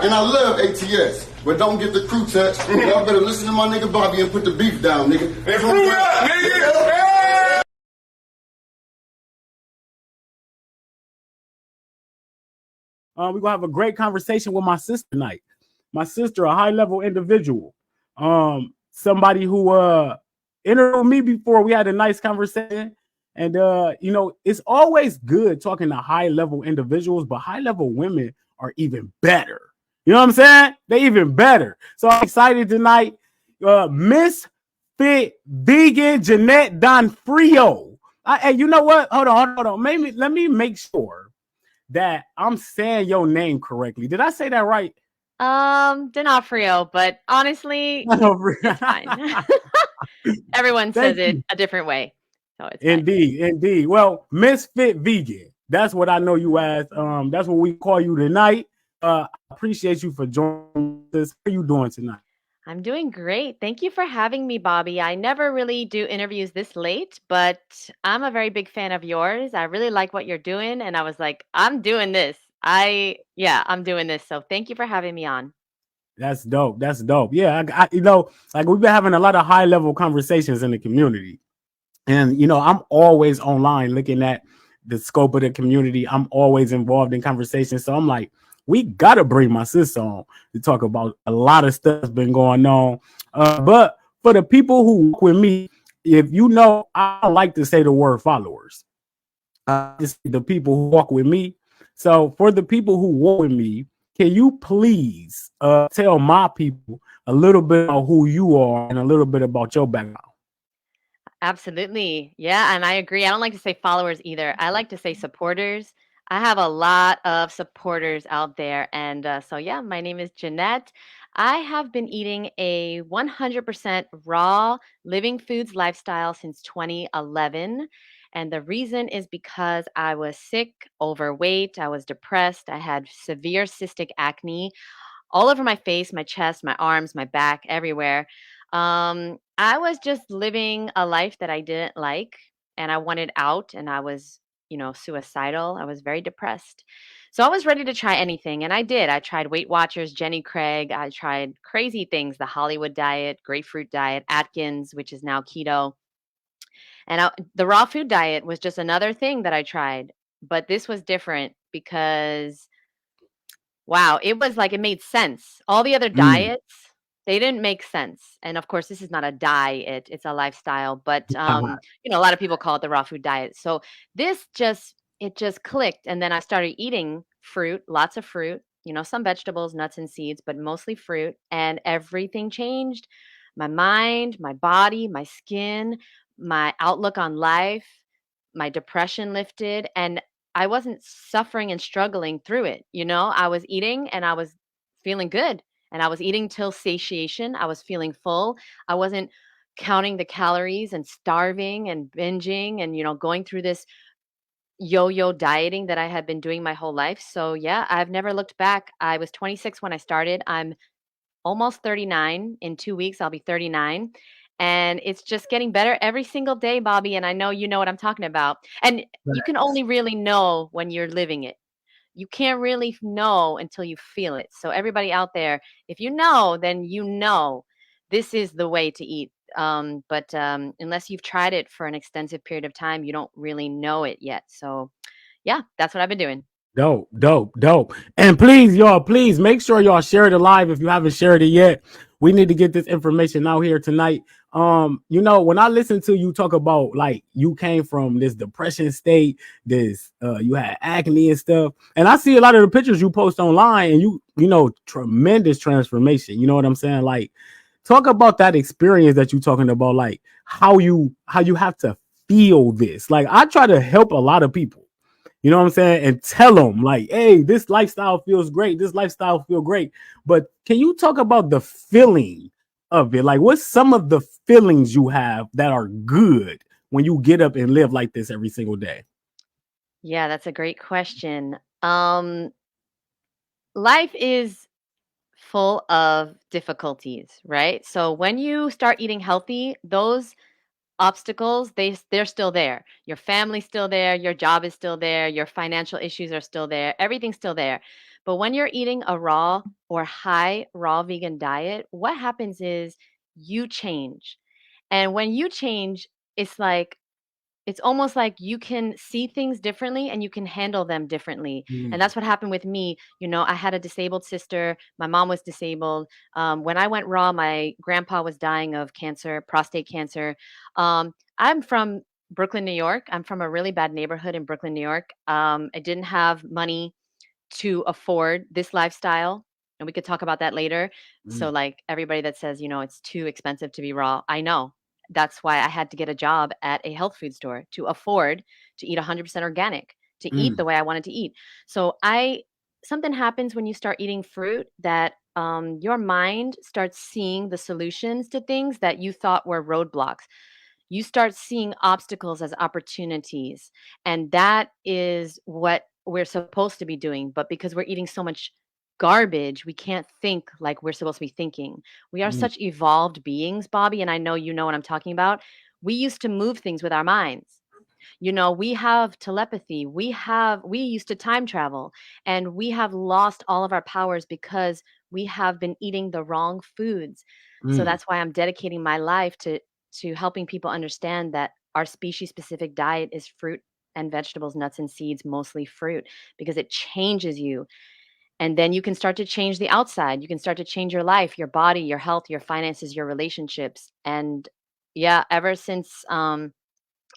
And I love ATS, but don't get the crew touch. Y'all better listen to my nigga Bobby and put the beef down, nigga. Hey, crew up, nigga! We're gonna have a great conversation with my sister tonight. My sister, a high-level individual. Somebody who interviewed me before. We had a nice conversation. And it's always good talking to high-level individuals, but high-level women are even better. You know what I'm saying? They're even better. So I'm excited tonight. Miss Fit Vegan Jeannette Donofrio. Hey, you know what? Hold on. Let me make sure that I'm saying your name correctly. Did I say that right? Donofrio, but honestly, it's fine. Everyone says it a different way. So it's indeed. Well, Miss Fit Vegan. That's what I know you as. That's what we call you tonight. I appreciate you for joining us. How are you doing tonight? I'm doing great. Thank you for having me, Bobby. I never really do interviews this late, but I'm a very big fan of yours. I really like what you're doing, and I was like, I'm doing this. I'm doing this. So thank you for having me on. That's dope. Yeah, like we've been having a lot of high-level conversations in the community. And, I'm always online looking at the scope of the community. I'm always involved in conversations. So I'm like, we got to bring my sister on to talk about a lot of stuff that's been going on. But for the people who work with me, if you know, I like to say the word followers. It's the people who walk with me. So for the people who walk with me, can you please tell my people a little bit about who you are and a little bit about your background? Absolutely. Yeah, and I agree. I don't like to say followers either. I like to say supporters. I have a lot of supporters out there. And so, my name is Jeannette. I have been eating a 100% raw living foods lifestyle since 2011. And the reason is because I was sick, overweight, I was depressed, I had severe cystic acne all over my face, my chest, my arms, my back, everywhere. I was just living a life that I didn't like and I wanted out and I was, suicidal. I was very depressed. So I was ready to try anything and I did. I tried Weight Watchers, Jenny Craig. I tried crazy things, the Hollywood diet, grapefruit diet, Atkins, which is now keto. And the raw food diet was just another thing that I tried. But this was different because wow, it was like it made sense. All the other diets, they didn't make sense. And of course, this is not a diet, it's a lifestyle, but a lot of people call it the raw food diet. So this just clicked and then I started eating fruit, lots of fruit, some vegetables, nuts and seeds, but mostly fruit and everything changed. My mind, my body, my skin, my outlook on life, my depression lifted and I wasn't suffering and struggling through it. I was eating and I was feeling good and I was eating till satiation. I was feeling full. I wasn't counting the calories and starving and binging and, going through this yo-yo dieting that I had been doing my whole life. So, yeah, I've never looked back. I was 26 when I started. I'm almost 39. In 2 weeks, I'll be 39. And it's just getting better every single day, Bobby. And I know you know what I'm talking about. And you can only really know when you're living it. You can't really know until you feel it. So, everybody out there, if you know, then you know this is the way to eat. But unless you've tried it for an extensive period of time, you don't really know it yet. So, yeah, that's what I've been doing. Dope. And please, y'all, make sure y'all share it live if you haven't shared it yet. We need to get this information out here tonight. When I listen to you talk about like you came from this depression state, this you had acne and stuff, and I see a lot of the pictures you post online, and tremendous transformation. You know what I'm saying? Like, talk about that experience that you're talking about, like how you have to feel this. Like, I try to help a lot of people. You know what I'm saying? And tell them like, hey, this lifestyle feels great. This lifestyle feel great. But can you talk about the feeling of it? Like, what's some of the feelings you have that are good when you get up and live like this every single day? Yeah, that's a great question. Life is full of difficulties, right? So when you start eating healthy, those obstacles, they're still there. Your family's still there, your job is still there, your financial issues are still there, everything's still there. But when you're eating a raw or high raw vegan diet, what happens is you change. And when you change, it's like it's almost like you can see things differently and you can handle them differently. And Mm, that's what happened with me. I had a disabled sister. My mom was disabled. When I went raw, my grandpa was dying of cancer, prostate cancer. I'm from Brooklyn, New York. I'm from a really bad neighborhood in Brooklyn, New York. I didn't have money to afford this lifestyle. And we could talk about that later. So, mm, like everybody that says, it's too expensive to be raw, I know. That's why I had to get a job at a health food store to afford to eat 100% organic, to eat mm, the way I wanted to eat. So, something happens when you start eating fruit that your mind starts seeing the solutions to things that you thought were roadblocks. You start seeing obstacles as opportunities. And that is what we're supposed to be doing. But because we're eating so much garbage, we can't think like we're supposed to be thinking. We are mm, such evolved beings, Bobby, and I know you know what I'm talking about. We used to move things with our minds. We have telepathy. We used to time travel, and we have lost all of our powers because we have been eating the wrong foods. So mm. that's why I'm dedicating my life to helping people understand that our species specific diet is fruit and vegetables, nuts and seeds, mostly fruit, because it changes you. And then you can start to change the outside. You can start to change your life, your body, your health, your finances, your relationships. And yeah, ever since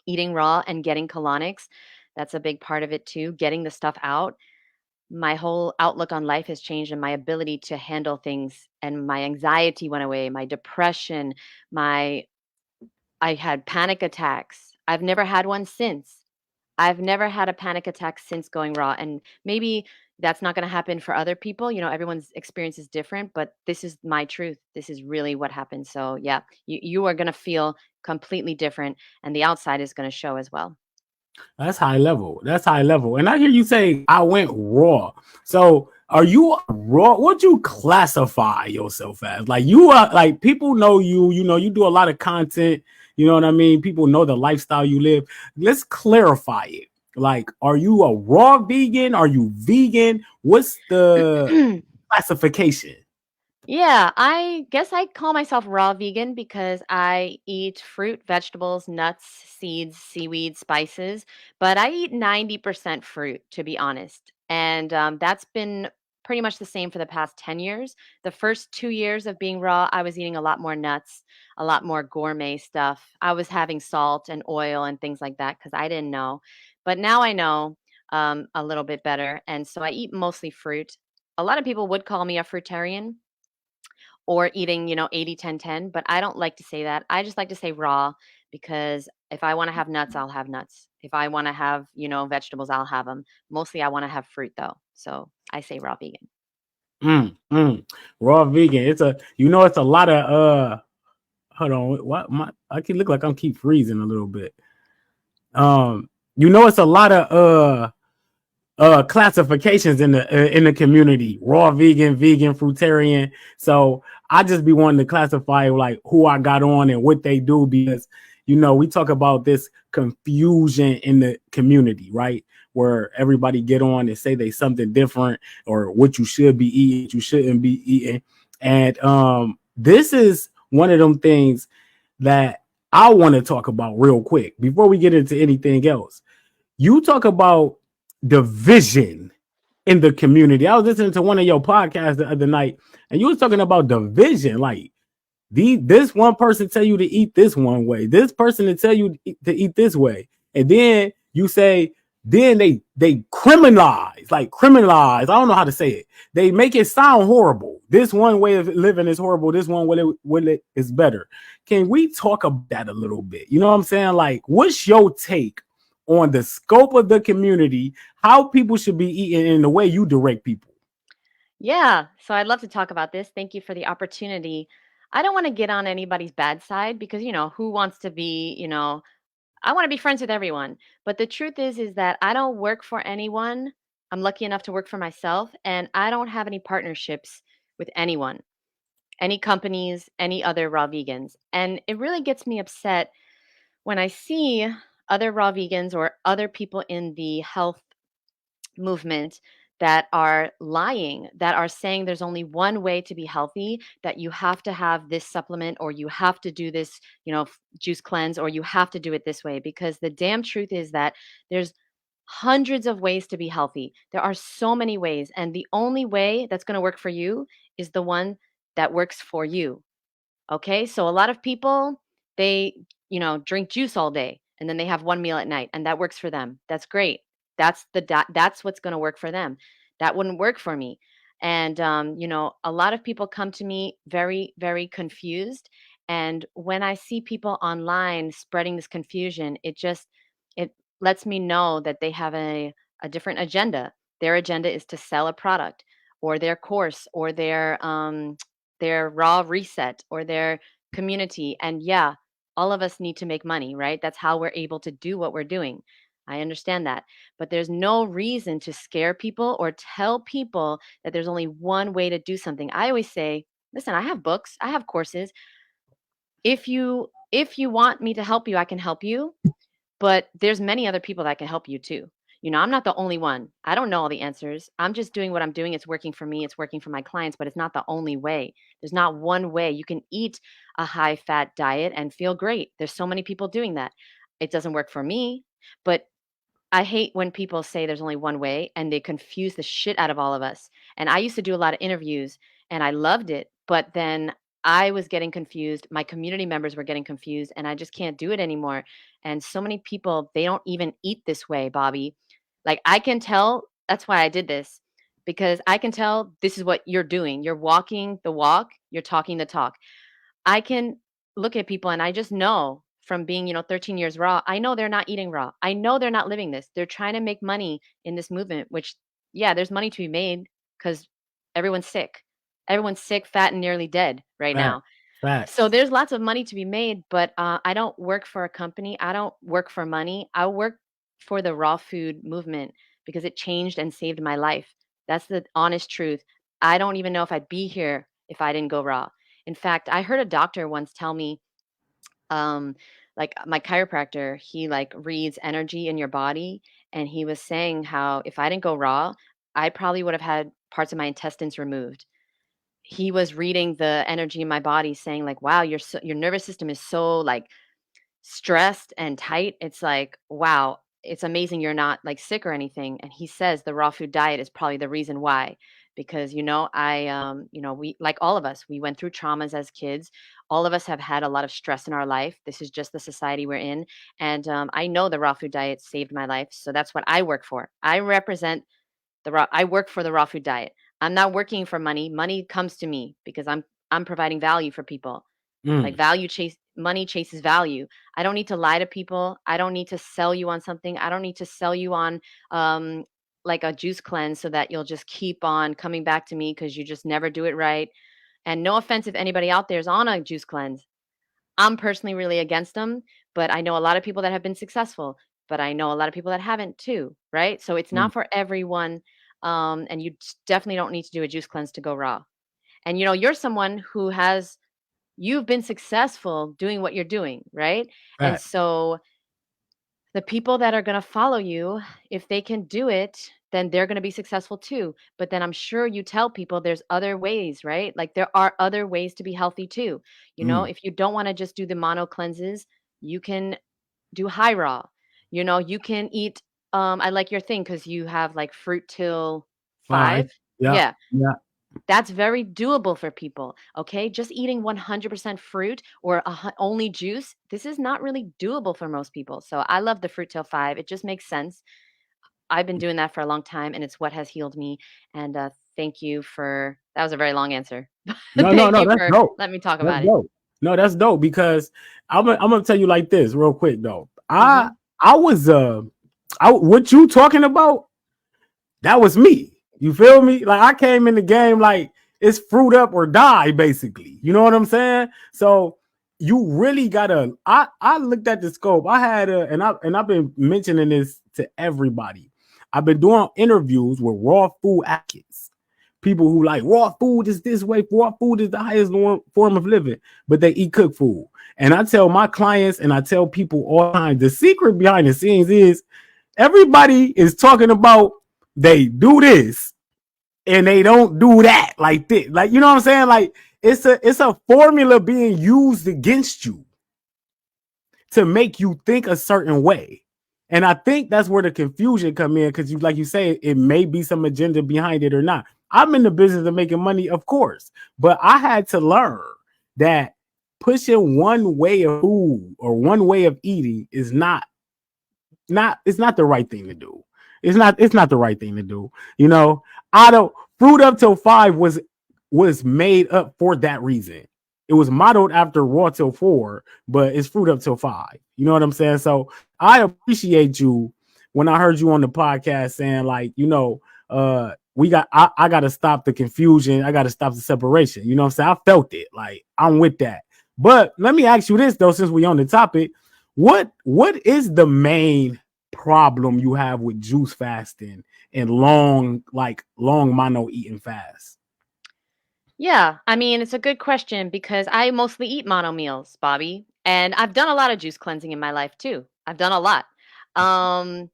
eating raw and getting colonics, that's a big part of it too. Getting the stuff out. My whole outlook on life has changed and my ability to handle things and my anxiety went away, my depression, my I had panic attacks. I've never had one since. I've never had a panic attack since going raw. And maybe that's not going to happen for other people. Everyone's experience is different, but this is my truth. This is really what happened. So, yeah, you are going to feel completely different, and the outside is going to show as well. That's high level. That's high level. And I hear you say I went raw. So are you raw? What you classify yourself as? Like you are like people know you, you do a lot of content, you know what I mean? People know the lifestyle you live. Let's clarify it. Like, are you a raw vegan? Are you vegan? What's the classification? Yeah, I guess I call myself raw vegan because I eat fruit, vegetables, nuts, seeds, seaweed, spices, but I eat 90% fruit, to be honest. And that's been pretty much the same for the past 10 years. The first 2 years of being raw, I was eating a lot more nuts, a lot more gourmet stuff. I was having salt and oil and things like that because I didn't know. But now I know a little bit better. And so I eat mostly fruit. A lot of people would call me a fruitarian or eating, 80-10-10, but I don't like to say that. I just like to say raw because if I want to have nuts, I'll have nuts. If I want to have, vegetables, I'll have them. Mostly I want to have fruit though. So I say raw vegan. Raw vegan. It's a lot of hold on. What I can look like I'm keep freezing a little bit. It's a lot of classifications in the community: raw vegan, vegan, fruitarian. So I just be wanting to classify like who I got on and what they do because we talk about this confusion in the community, right? Where everybody get on and say they something different or what you should be eating, you shouldn't be eating. And this is one of them things that I want to talk about real quick before we get into anything else. You talk about division in the community. I was listening to one of your podcasts the other night, and you was talking about division. Like this one person tell you to eat this one way, this person to tell you to eat this way, and then you say, then they criminalize. I don't know how to say it. They make it sound horrible. This one way of living is horrible. This one way is better. Can we talk about that a little bit? You know what I'm saying? Like, what's your take on the scope of the community, how people should be eating, and the way you direct people? Yeah. So I'd love to talk about this. Thank you for the opportunity. I don't want to get on anybody's bad side because, who wants to be, I want to be friends with everyone. But the truth is that I don't work for anyone. I'm lucky enough to work for myself, and I don't have any partnerships with anyone, any companies, any other raw vegans. And it really gets me upset when I see other raw vegans or other people in the health movement that are lying, that are saying there's only one way to be healthy, that you have to have this supplement or you have to do this, juice cleanse, or you have to do it this way. Because the damn truth is that there's hundreds of ways to be healthy. There are so many ways. And the only way that's going to work for you is the one that works for you. Okay. So a lot of people, they, drink juice all day and then they have one meal at night and that works for them. That's great. That's what's going to work for them. That wouldn't work for me. And, a lot of people come to me very, very confused. And when I see people online spreading this confusion, it lets me know that they have a different agenda. Their agenda is to sell a product or their course or their raw reset or their community. And yeah, all of us need to make money, right? That's how we're able to do what we're doing. I understand that. But there's no reason to scare people or tell people that there's only one way to do something. I always say, listen, I have books, I have courses. If you want me to help you, I can help you, but there's many other people that can help you too. I'm not the only one. I don't know all the answers. I'm just doing what I'm doing. It's working for me. It's working for my clients, but it's not the only way. There's not one way. You can eat a high fat diet and feel great. There's so many people doing that. It doesn't work for me, but I hate when people say there's only one way and they confuse the shit out of all of us. And I used to do a lot of interviews and I loved it, but then I was getting confused. My community members were getting confused and I just can't do it anymore. And so many people, they don't even eat this way, Bobby. Like I can tell, that's why I did this, because I can tell this is what you're doing. You're walking the walk, you're talking the talk. I can look at people and I just know from being, 13 years raw, I know they're not eating raw. I know they're not living this. They're trying to make money in this movement, which, yeah, there's money to be made because everyone's sick. Everyone's sick, fat, and nearly dead right Facts. now. So Facts. there's lots of money to be made, but I don't work for a company. I don't work for money. I work for the raw food movement because it changed and saved my life. That's the honest truth. I don't even know if I'd be here if I didn't go raw. In fact, I heard a doctor once tell me, um, like my chiropractor, he like reads energy in your body, and he was saying how if I didn't go raw, I probably would have had parts of my intestines removed. He was reading the energy in my body, saying like, "Wow, your nervous system is so like stressed and tight." It's like, wow, it's amazing you're not like sick or anything. And he says the raw food diet is probably the reason why. Because we, like all of us, we went through traumas as kids. All of us have had a lot of stress in our life. This is just the society we're in. And I know the raw food diet saved my life. So that's what I work for. I work for the raw food diet. I'm not working for money. Money comes to me because I'm providing value for people. Like Mm. money chases value. I don't need to lie to people. I don't need to sell you on something. I don't need to sell you on um like a juice cleanse so that you'll just keep on coming back to me because you just never do it right. And no offense if anybody out there is on a juice cleanse. I'm personally really against them, but I know a lot of people that have been successful, but I know a lot of people that haven't too, right? So it's Mm. not for everyone. And you definitely don't need to do a juice cleanse to go raw. And you're someone who has you've been successful doing what you're doing, right? And Facts. so the people that are going to follow you, if they can do it, then they're going to be successful too. But then I'm sure you tell people there's other ways, right? Like there are other ways to be healthy too. Mm. If you don't want to just do the mono cleanses, you can do high raw. You can eat I like your thing cuz you have like fruit till 5. 5. Yeah. Yeah. Yeah. That's very doable for people, okay? Just eating 100% fruit or only juice, this is not really doable for most people. So I love the fruit till 5. It just makes sense. I've been doing that for a long time and it's what has healed me. And thank you for that was a very long answer. No, no, Thank no. you That's for dope. letting me talk That's about it. dope. No, that's dope because I'm gonna tell you like this real quick though. I Mhm. I was what you talking about? That was me. You feel me? Like I came in the game like it's fruit up or die, basically. You know what I'm saying? So you really gotta. I looked at the scope. I had I've been mentioning this to everybody. I've been doing interviews with raw food advocates, people who like raw food is this way. Raw food is the highest form of living, but they eat cooked food. And I tell my clients and I tell people all the time, the secret behind the scenes is everybody is talking about they do this and they don't do that like this. Like, you know what I'm saying? Like it's a formula being used against you to make you think a certain way. And I think that's where the confusion come in because you, like you say, it may be some agenda behind it or not. I'm in the business of making money, of course, but I had to learn that pushing one way of food or one way of eating is not it's not the right thing to do. It's not the right thing to do. You know, I don't Fruit Up Till Five was made up for that reason. It was modeled after Raw Till Four, but it's Fruit Up Till Five. You know what I'm saying? So I appreciate you when I heard you on the podcast saying like, I gotta stop the confusion. I gotta stop the separation. You know what I'm saying? I felt it. Like I'm with that. But let me ask you this though, since we on the topic, what is the main problem you have with juice fasting and long mono eating fast? Yeah, I mean, it's a good question because I mostly eat mono meals, Bobby, and I've done a lot of juice cleansing in my life too. I've done a lot. Um,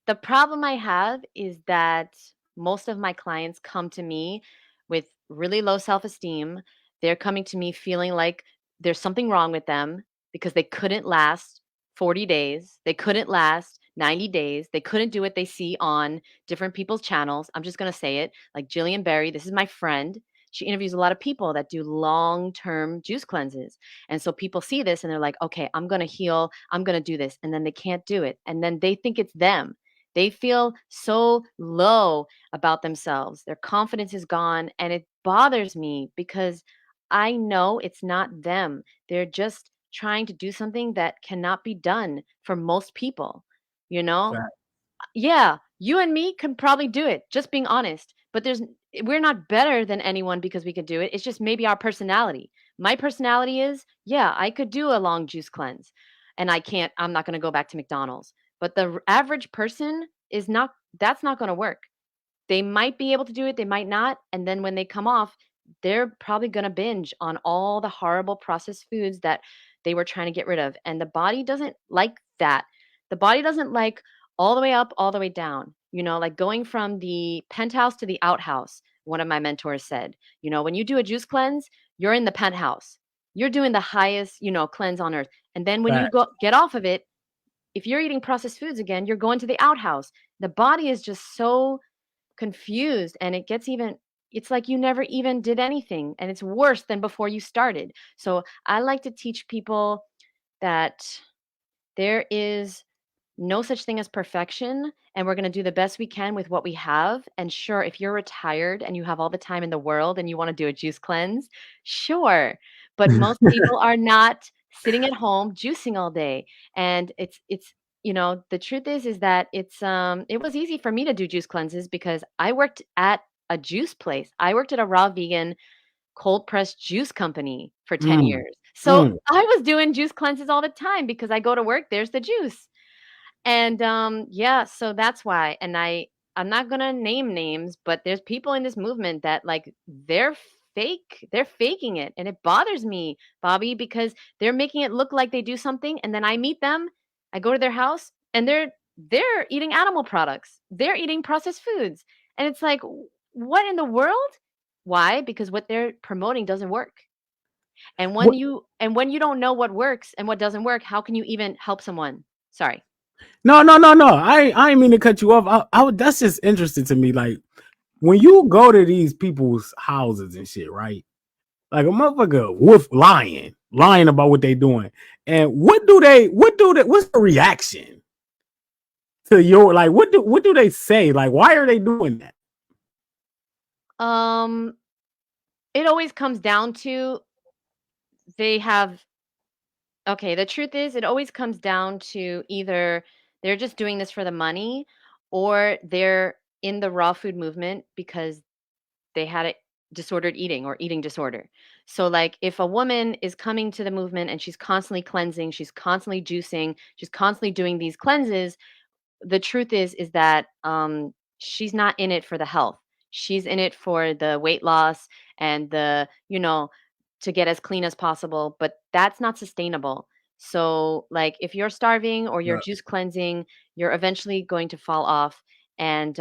the problem I have is that most of my clients come to me with really low self-esteem. They're coming to me feeling like there's something wrong with them because they couldn't last 40 days. They couldn't last 90 days. They couldn't do what they see on different people's channels. I'm just going to say it, like Jillian Berry. This is my friend. She interviews a lot of people that do long-term juice cleanses. And so people see this and they're like, okay, I'm going to heal. I'm going to do this. And then they can't do it. And then they think it's them. They feel so low about themselves. Their confidence is gone. And it bothers me because I know it's not them. They're just trying to do something that cannot be done for most people, you know? Yeah, you and me can probably do it, just being honest. But we're not better than anyone because we could do it. It's just maybe our personality. My personality is, yeah, I could do a long juice cleanse and I'm not going to go back to McDonald's. But the average person is not, that's not going to work. They might be able to do it, they might not. And then when they come off, they're probably going to binge on all the horrible processed foods that they were trying to get rid of. And the body doesn't like that. The body doesn't like all the way up, all the way down. You know, like going from the penthouse to the outhouse. One of my mentors said, you know, when you do a juice cleanse, you're in the penthouse. You're doing the highest, cleanse on earth. And then when you Fact. go get off of it, if you're eating processed foods again, you're going to the outhouse. The body is just so confused and it's like you never even did anything and it's worse than before you started. So I like to teach people that there is no such thing as perfection and we're going to do the best we can with what we have. And sure, if you're retired and you have all the time in the world and you want to do a juice cleanse, sure, but most people are not sitting at home juicing all day. And it's the truth is that it was easy for me to do juice cleanses because I worked at a juice place. I worked at a raw vegan cold pressed juice company for 10 Mm, years. So mm. I was doing juice cleanses all the time because I go to work, there's the juice. And yeah, so that's why. And I'm not gonna name names, but there's people in this movement that like they're faking it. And it bothers me, Bobby, because they're making it look like they do something and then I meet them, I go to their house and they're eating animal products. They're eating processed foods. And it's like, what in the world? Why? Because what they're promoting doesn't work. And What? when you don't know what works and what doesn't work, how can you even help someone? Sorry. No, no, no, no. I ain't mean to cut you off. That's just interesting to me. Like when you go to these people's houses and shit, right? Like a motherfucker wolf lying about what they doing. And what's the reaction to your like what do they say? Like why are they doing that? Um, it always comes down to they have okay, the truth is it always comes down to either they're just doing this for the money or they're in the raw food movement because they had a disordered eating or eating disorder. So like if a woman is coming to the movement and she's constantly cleansing, she's constantly juicing, she's constantly doing these cleanses, the truth is that she's not in it for the health. She's in it for the weight loss and to get as clean as possible, but that's not sustainable. So, like, if you're starving or you're Yeah. juice cleansing, you're eventually going to fall off. And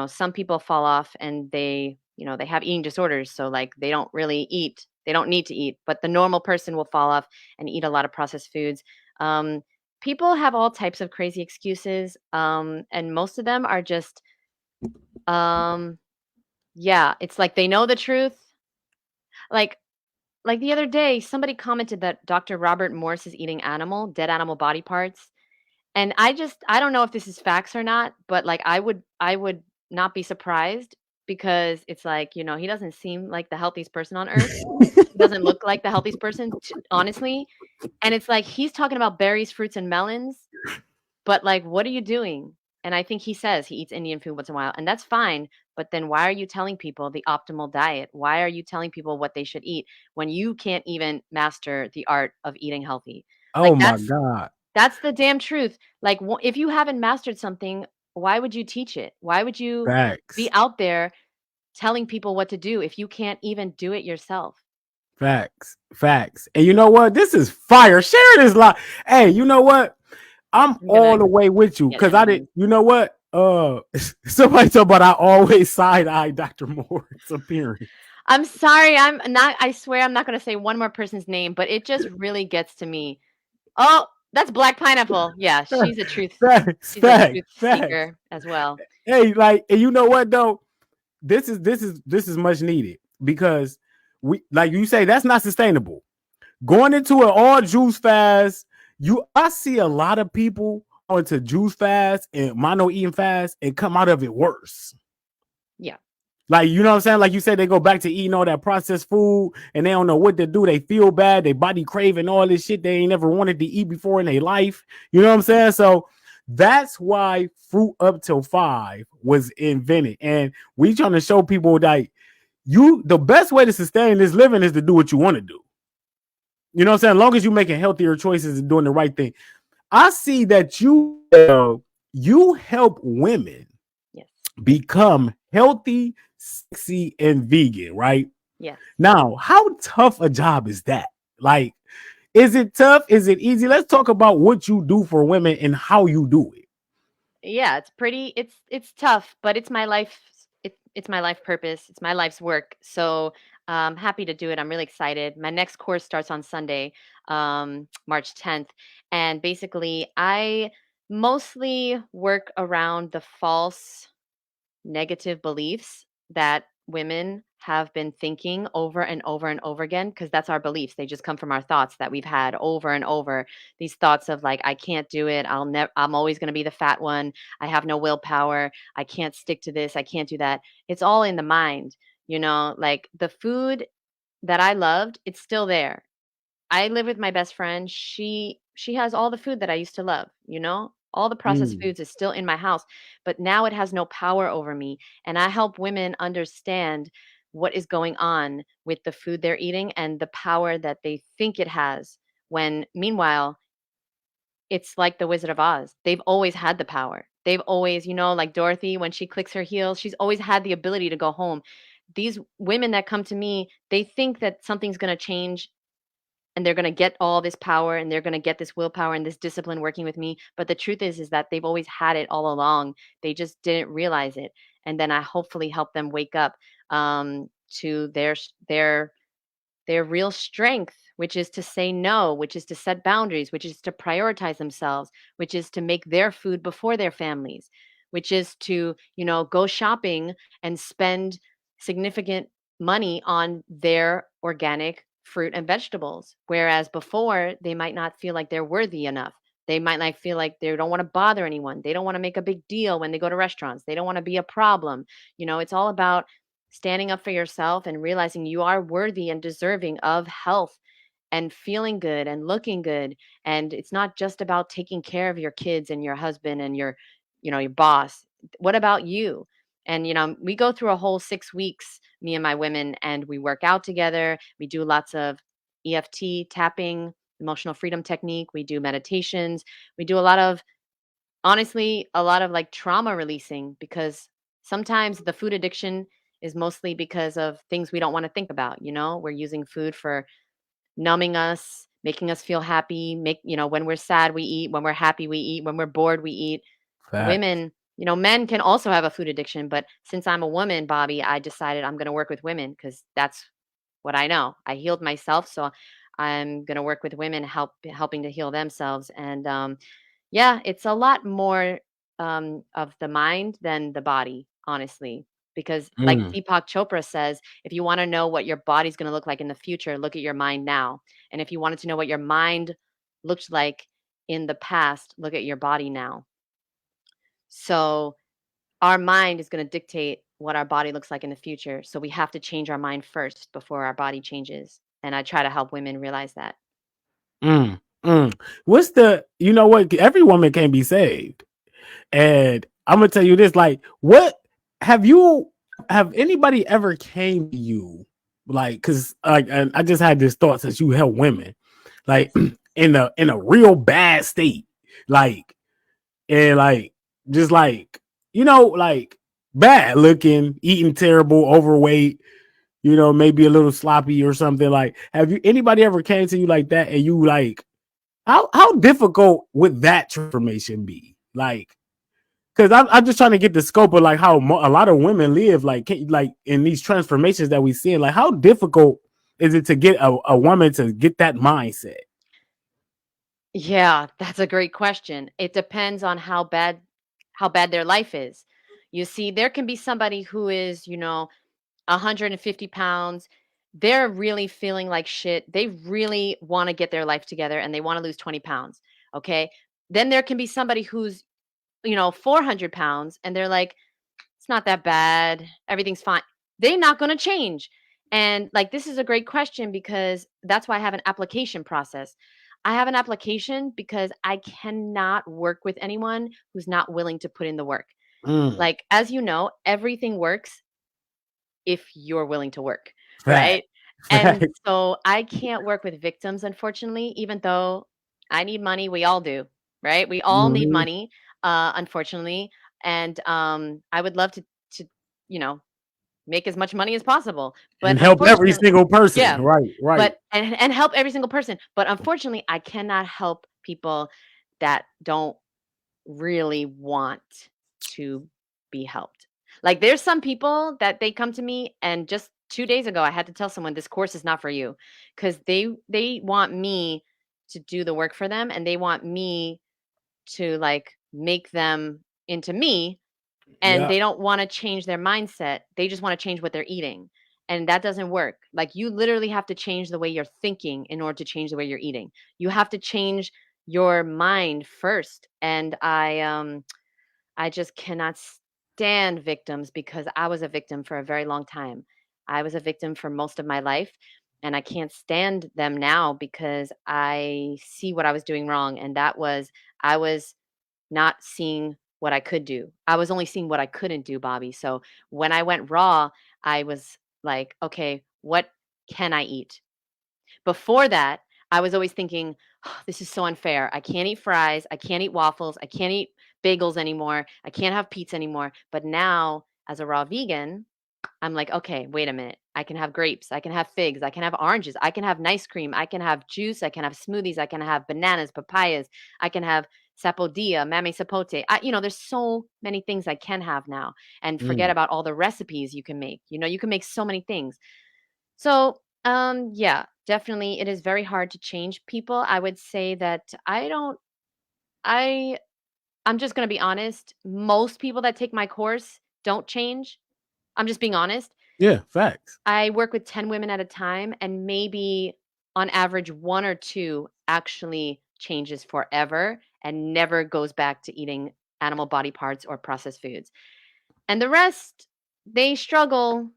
some people fall off and they have eating disorders, so like they don't really eat, they don't need to eat, but the normal person will fall off and eat a lot of processed foods. um, People have all types of crazy excuses, and most of them are just um, yeah, it's like they know the truth. like like the other day somebody commented that Dr. Robert Morse is eating dead animal body parts. And I don't know if this is facts or not, but, like, I would not be surprised, because it's like, he doesn't seem like the healthiest person on earth. He doesn't look like the healthiest person, honestly. And it's like he's talking about berries, fruits, and melons, but, like, what are you doing? And I think he says he eats Indian food once in a while, and that's fine, but then why are you telling people the optimal diet? Why are you telling people what they should eat when you can't even master the art of eating healthy? Oh Like, my that's God. that's the damn truth. Like, if you haven't mastered something, why would you teach it? Why would you be Facts. out there telling people what to do if you can't even do it yourself? Facts. Facts. And you know what? This is fire. Share this live. Hey, you know what? I'm I'm all gonna the way with you get because I did. enemies. You know what? Somebody talk about I always side eye Dr. Moore's appearance. I'm sorry, I swear I'm not gonna say one more person's name, but it just really gets to me. Oh, that's Black Pineapple. Yeah, Facts. she's a Facts. truth Facts. seeker as well. Hey, like, and you know what though? This is much needed because we, like you say, that's not sustainable. Going into an all juice fast, I see a lot of people going to juice fast and mono eating fast and come out of it worse. Yeah. Like, you know what I'm saying? Like you said, they go back to eating all that processed food and they don't know what to do. They feel bad. They body craving all this shit they ain't never wanted to eat before in their life. You know what I'm saying? So that's why Fruit Up Till 5 was invented. And we trying to show people that the best way to sustain this living is to do what you want to do. You know what I'm saying? As long as you're making healthier choices and doing the right thing. I see that you help women Yes. become healthy, sexy, and vegan, right? Yes. Now, how tough a job is that? Like, is it tough? Is it easy? Let's talk about what you do for women and how you do it. Yeah, it's tough, but it's my life. It's my life purpose. It's my life's work. So I'm happy to do it. I'm really excited. My next course starts on Sunday, March 10th, and basically I mostly work around the false negative beliefs that women have been thinking over and over and over again, because that's our beliefs. They just come from our thoughts that we've had over and over. These thoughts of like, I can't do it, I'm always going to be the fat one, I have no willpower, I can't stick to this, I can't do that. It's all in the mind. Like the food that I loved, it's still there. I live with my best friend. She has all the food that I used to love, you know? All the processed Mm, foods is still in my house, but now it has no power over me. And I help women understand what is going on with the food they're eating and the power that they think it has, when meanwhile, it's like the Wizard of Oz. They've always had the power. They've always, like Dorothy, when she clicks her heels, she's always had the ability to go home. These women that come to me, they think that something's going to change and they're going to get all this power and they're going to get this willpower and this discipline working with me, but the truth is that they've always had it all along. They just didn't realize it. And then I hopefully help them wake up, to their real strength, which is to say no, which is to set boundaries, which is to prioritize themselves, which is to make their food before their families, which is to, go shopping and spend significant money on their organic fruit and vegetables. Whereas before, they might not feel like they're worthy enough. They might not feel like they don't want to bother anyone. They don't want to make a big deal when they go to restaurants. They don't want to be a problem. It's all about standing up for yourself and realizing you are worthy and deserving of health and feeling good and looking good. And it's not just about taking care of your kids and your husband and your boss. What about you? And we go through a whole 6 weeks, me and my women, and we work out together. We do lots of EFT tapping, emotional freedom technique. We do meditations. We do honestly, a lot of like trauma releasing, because sometimes the food addiction is mostly because of things we don't want to think about. We're using food for numbing us, making us feel happy, when we're sad we eat, when we're happy we eat, when we're bored we eat. facts. Women, Men can also have a food addiction, but since I'm a woman, Bobby, I decided I'm going to work with women because that's what I know. I healed myself, so I'm going to work with women, helping to heal themselves. And yeah, it's a lot more of the mind than the body, honestly. Because, like Mm, Deepak Chopra says, if you want to know what your body's going to look like in the future, look at your mind now. And if you wanted to know what your mind looked like in the past, look at your body now. So our mind is going to dictate what our body looks like in the future. So we have to change our mind first before our body changes. And I try to help women realize that. mm, mm. What's the? You know what? Every woman can be saved, and I'm gonna tell you this. Like, what have you? Have anybody ever came to you? Like, because and I just had this thought since you help women, like in a real bad state, like and like just like like bad looking, eating terrible, overweight, maybe a little sloppy or something. Like, have you anybody ever came to you like that, and you like how difficult would that transformation be? Like, because I'm just trying to get the scope of like how a lot of women live, like like in these transformations that we see. Like, how difficult is it to get a woman to get that mindset? Yeah, that's a great question. It depends on how bad their life is. You see, there can be somebody who is, 150 pounds. They're really feeling like shit. They really want to get their life together and they want to lose 20 pounds. Okay. Then there can be somebody who's, 400 pounds and they're like, it's not that bad. Everything's fine. They're not going to change. And like, this is a great question because that's why I have an application process. I have an application because I cannot work with anyone who's not willing to put in the work. Mm, Like, as you know, everything works if you're willing to work, fact, right? And fact. so I can't work with victims, unfortunately, even though I need money. We all do, right? We all need Mhm. money, unfortunately. And I would love to, you know, make as much money as possible. But And help every unfortunately, single person. yeah, Right, right. and help every single person. But unfortunately, I cannot help people that don't really want to be helped. Like there's some people that they come to me and just 2 days ago I had to tell someone this course is not for you cuz they want me to do the work for them and they want me to like make them into me and Yeah. they don't want to change their mindset. They just want to change what they're eating. And that doesn't work. Like you literally have to change the way you're thinking in order to change the way you're eating. You have to change your mind first. And I just cannot stand victims because I was a victim for a very long time. I was a victim for most of my life and I can't stand them now because I see what I was doing wrong and that was I was not seeing what I could do. I was only seeing what I couldn't do, Bobby. So when I went raw, I was like, okay, what can I eat? Before that, I was always thinking, "Oh, this is so unfair. I can't eat fries. I can't eat waffles. I can't eat bagels anymore. I can't have pizza anymore." But now, as a raw vegan, I'm like, okay, wait a minute. I can have grapes. I can have figs. I can have oranges. I can have nice cream. I can have juice. I can have smoothies. I can have bananas, papayas. I can have sapodilla, mame sapote. There's so many things I can have now. And forget Mm, about all the recipes you can make. You can make so many things. So, yeah, definitely it is very hard to change people. I would say that I I'm just going to be honest. Most people that take my course don't change. I'm just being honest. yeah, facts. I work with 10 women at a time and maybe on average one or two actually changes forever and never goes back to eating animal body parts or processed foods. And the rest, they struggle.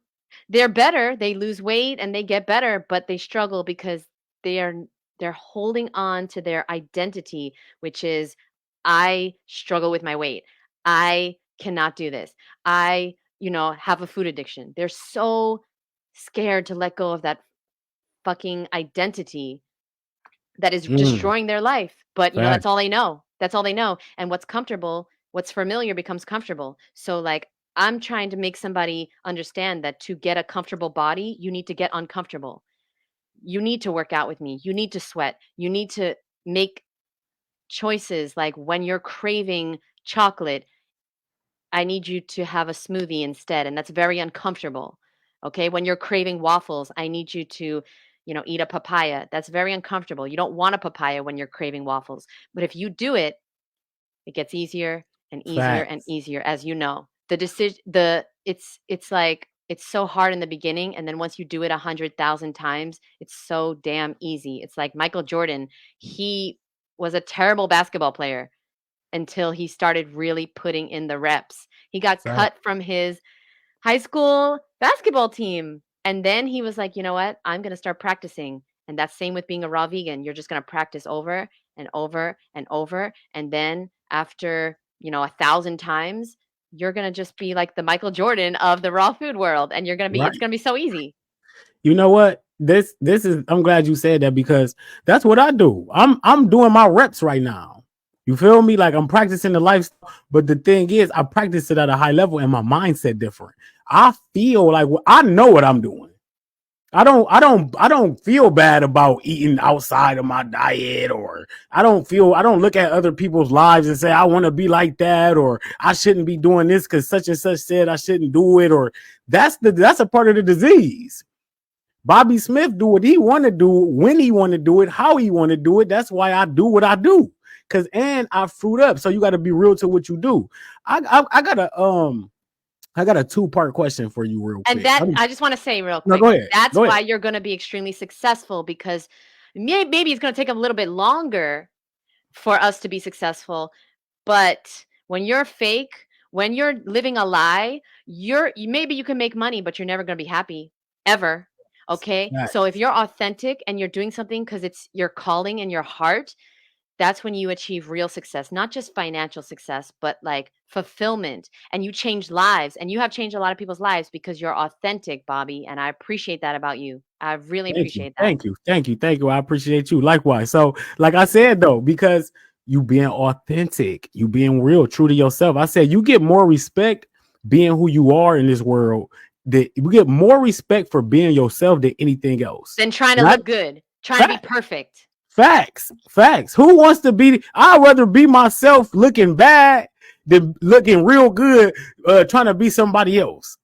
They're better, they lose weight and they get better, but they struggle because they are they're holding on to their identity, which is I struggle with my weight. I cannot do this. I, have a food addiction. They're so scared to let go of that fucking identity that is Mm, destroying their life. But, that's all facts. they know. That's all they know. And what's comfortable, what's familiar becomes comfortable. So, like, I'm trying to make somebody understand that to get a comfortable body, you need to get uncomfortable. You need to work out with me. You need to sweat. You need to make choices like when you're craving chocolate, I need you to have a smoothie instead. And that's very uncomfortable. Okay. When you're craving waffles, I need you to, eat a papaya. That's very uncomfortable. You don't want a papaya when you're craving waffles. But if you do it, it gets easier and easier and Facts. easier, as you know. The decision, it's like it's so hard in the beginning, and then once you do it 100,000 times, it's so damn easy. It's like Michael Jordan. He was a terrible basketball player until he started really putting in the reps. He got Facts. cut from his high school basketball team. And then he was like, you know what? I'm going to start practicing. And that's same with being a raw vegan. You're just going to practice over and over and over. And then after, 1,000 times, you're going to just be like the Michael Jordan of the raw food world. And it's Right. going to be so easy. You know what? This is I'm glad you said that because that's what I do. I'm doing my reps right now. You feel me? Like I'm practicing the lifestyle, but the thing is, I practice it at a high level and my mindset different. I feel like I know what I'm doing. I don't feel bad about eating outside of my diet, or I don't look at other people's lives and say I want to be like that, or I shouldn't be doing this because such and such said I shouldn't do it, or that's a part of the disease. Bobby Smith do what he want to do, when he want to do it, how he want to do it. That's why I do what I do. And I fruit up. So you got to be real to what you do. I got a two-part question for you real And quick. I just want to say real No, quick, go ahead. that's Go ahead. why you're going to be extremely successful, because maybe it's going to take a little bit longer for us to be successful. But when you're fake, when you're living a lie, maybe you can make money, but you're never going to be happy ever. Okay? So if Facts. you're authentic and you're doing something because it's your calling in your heart, that's when you achieve real success, not just financial success, but like fulfillment. And you change lives, and you have changed a lot of people's lives because you're authentic, Bobby. And I appreciate that about you. I really Thank you. appreciate that. Thank you. Thank you. Thank you. I appreciate you. Likewise. So, like I said though, because you being authentic, you being real, true to yourself. I said you get more respect being who you are in this world. That you get more respect for being yourself than anything else. Then trying to Not look good, trying to be fact, perfect. facts, facts. Who wants to be? I'd rather be myself looking bad than looking real good, trying to be somebody else.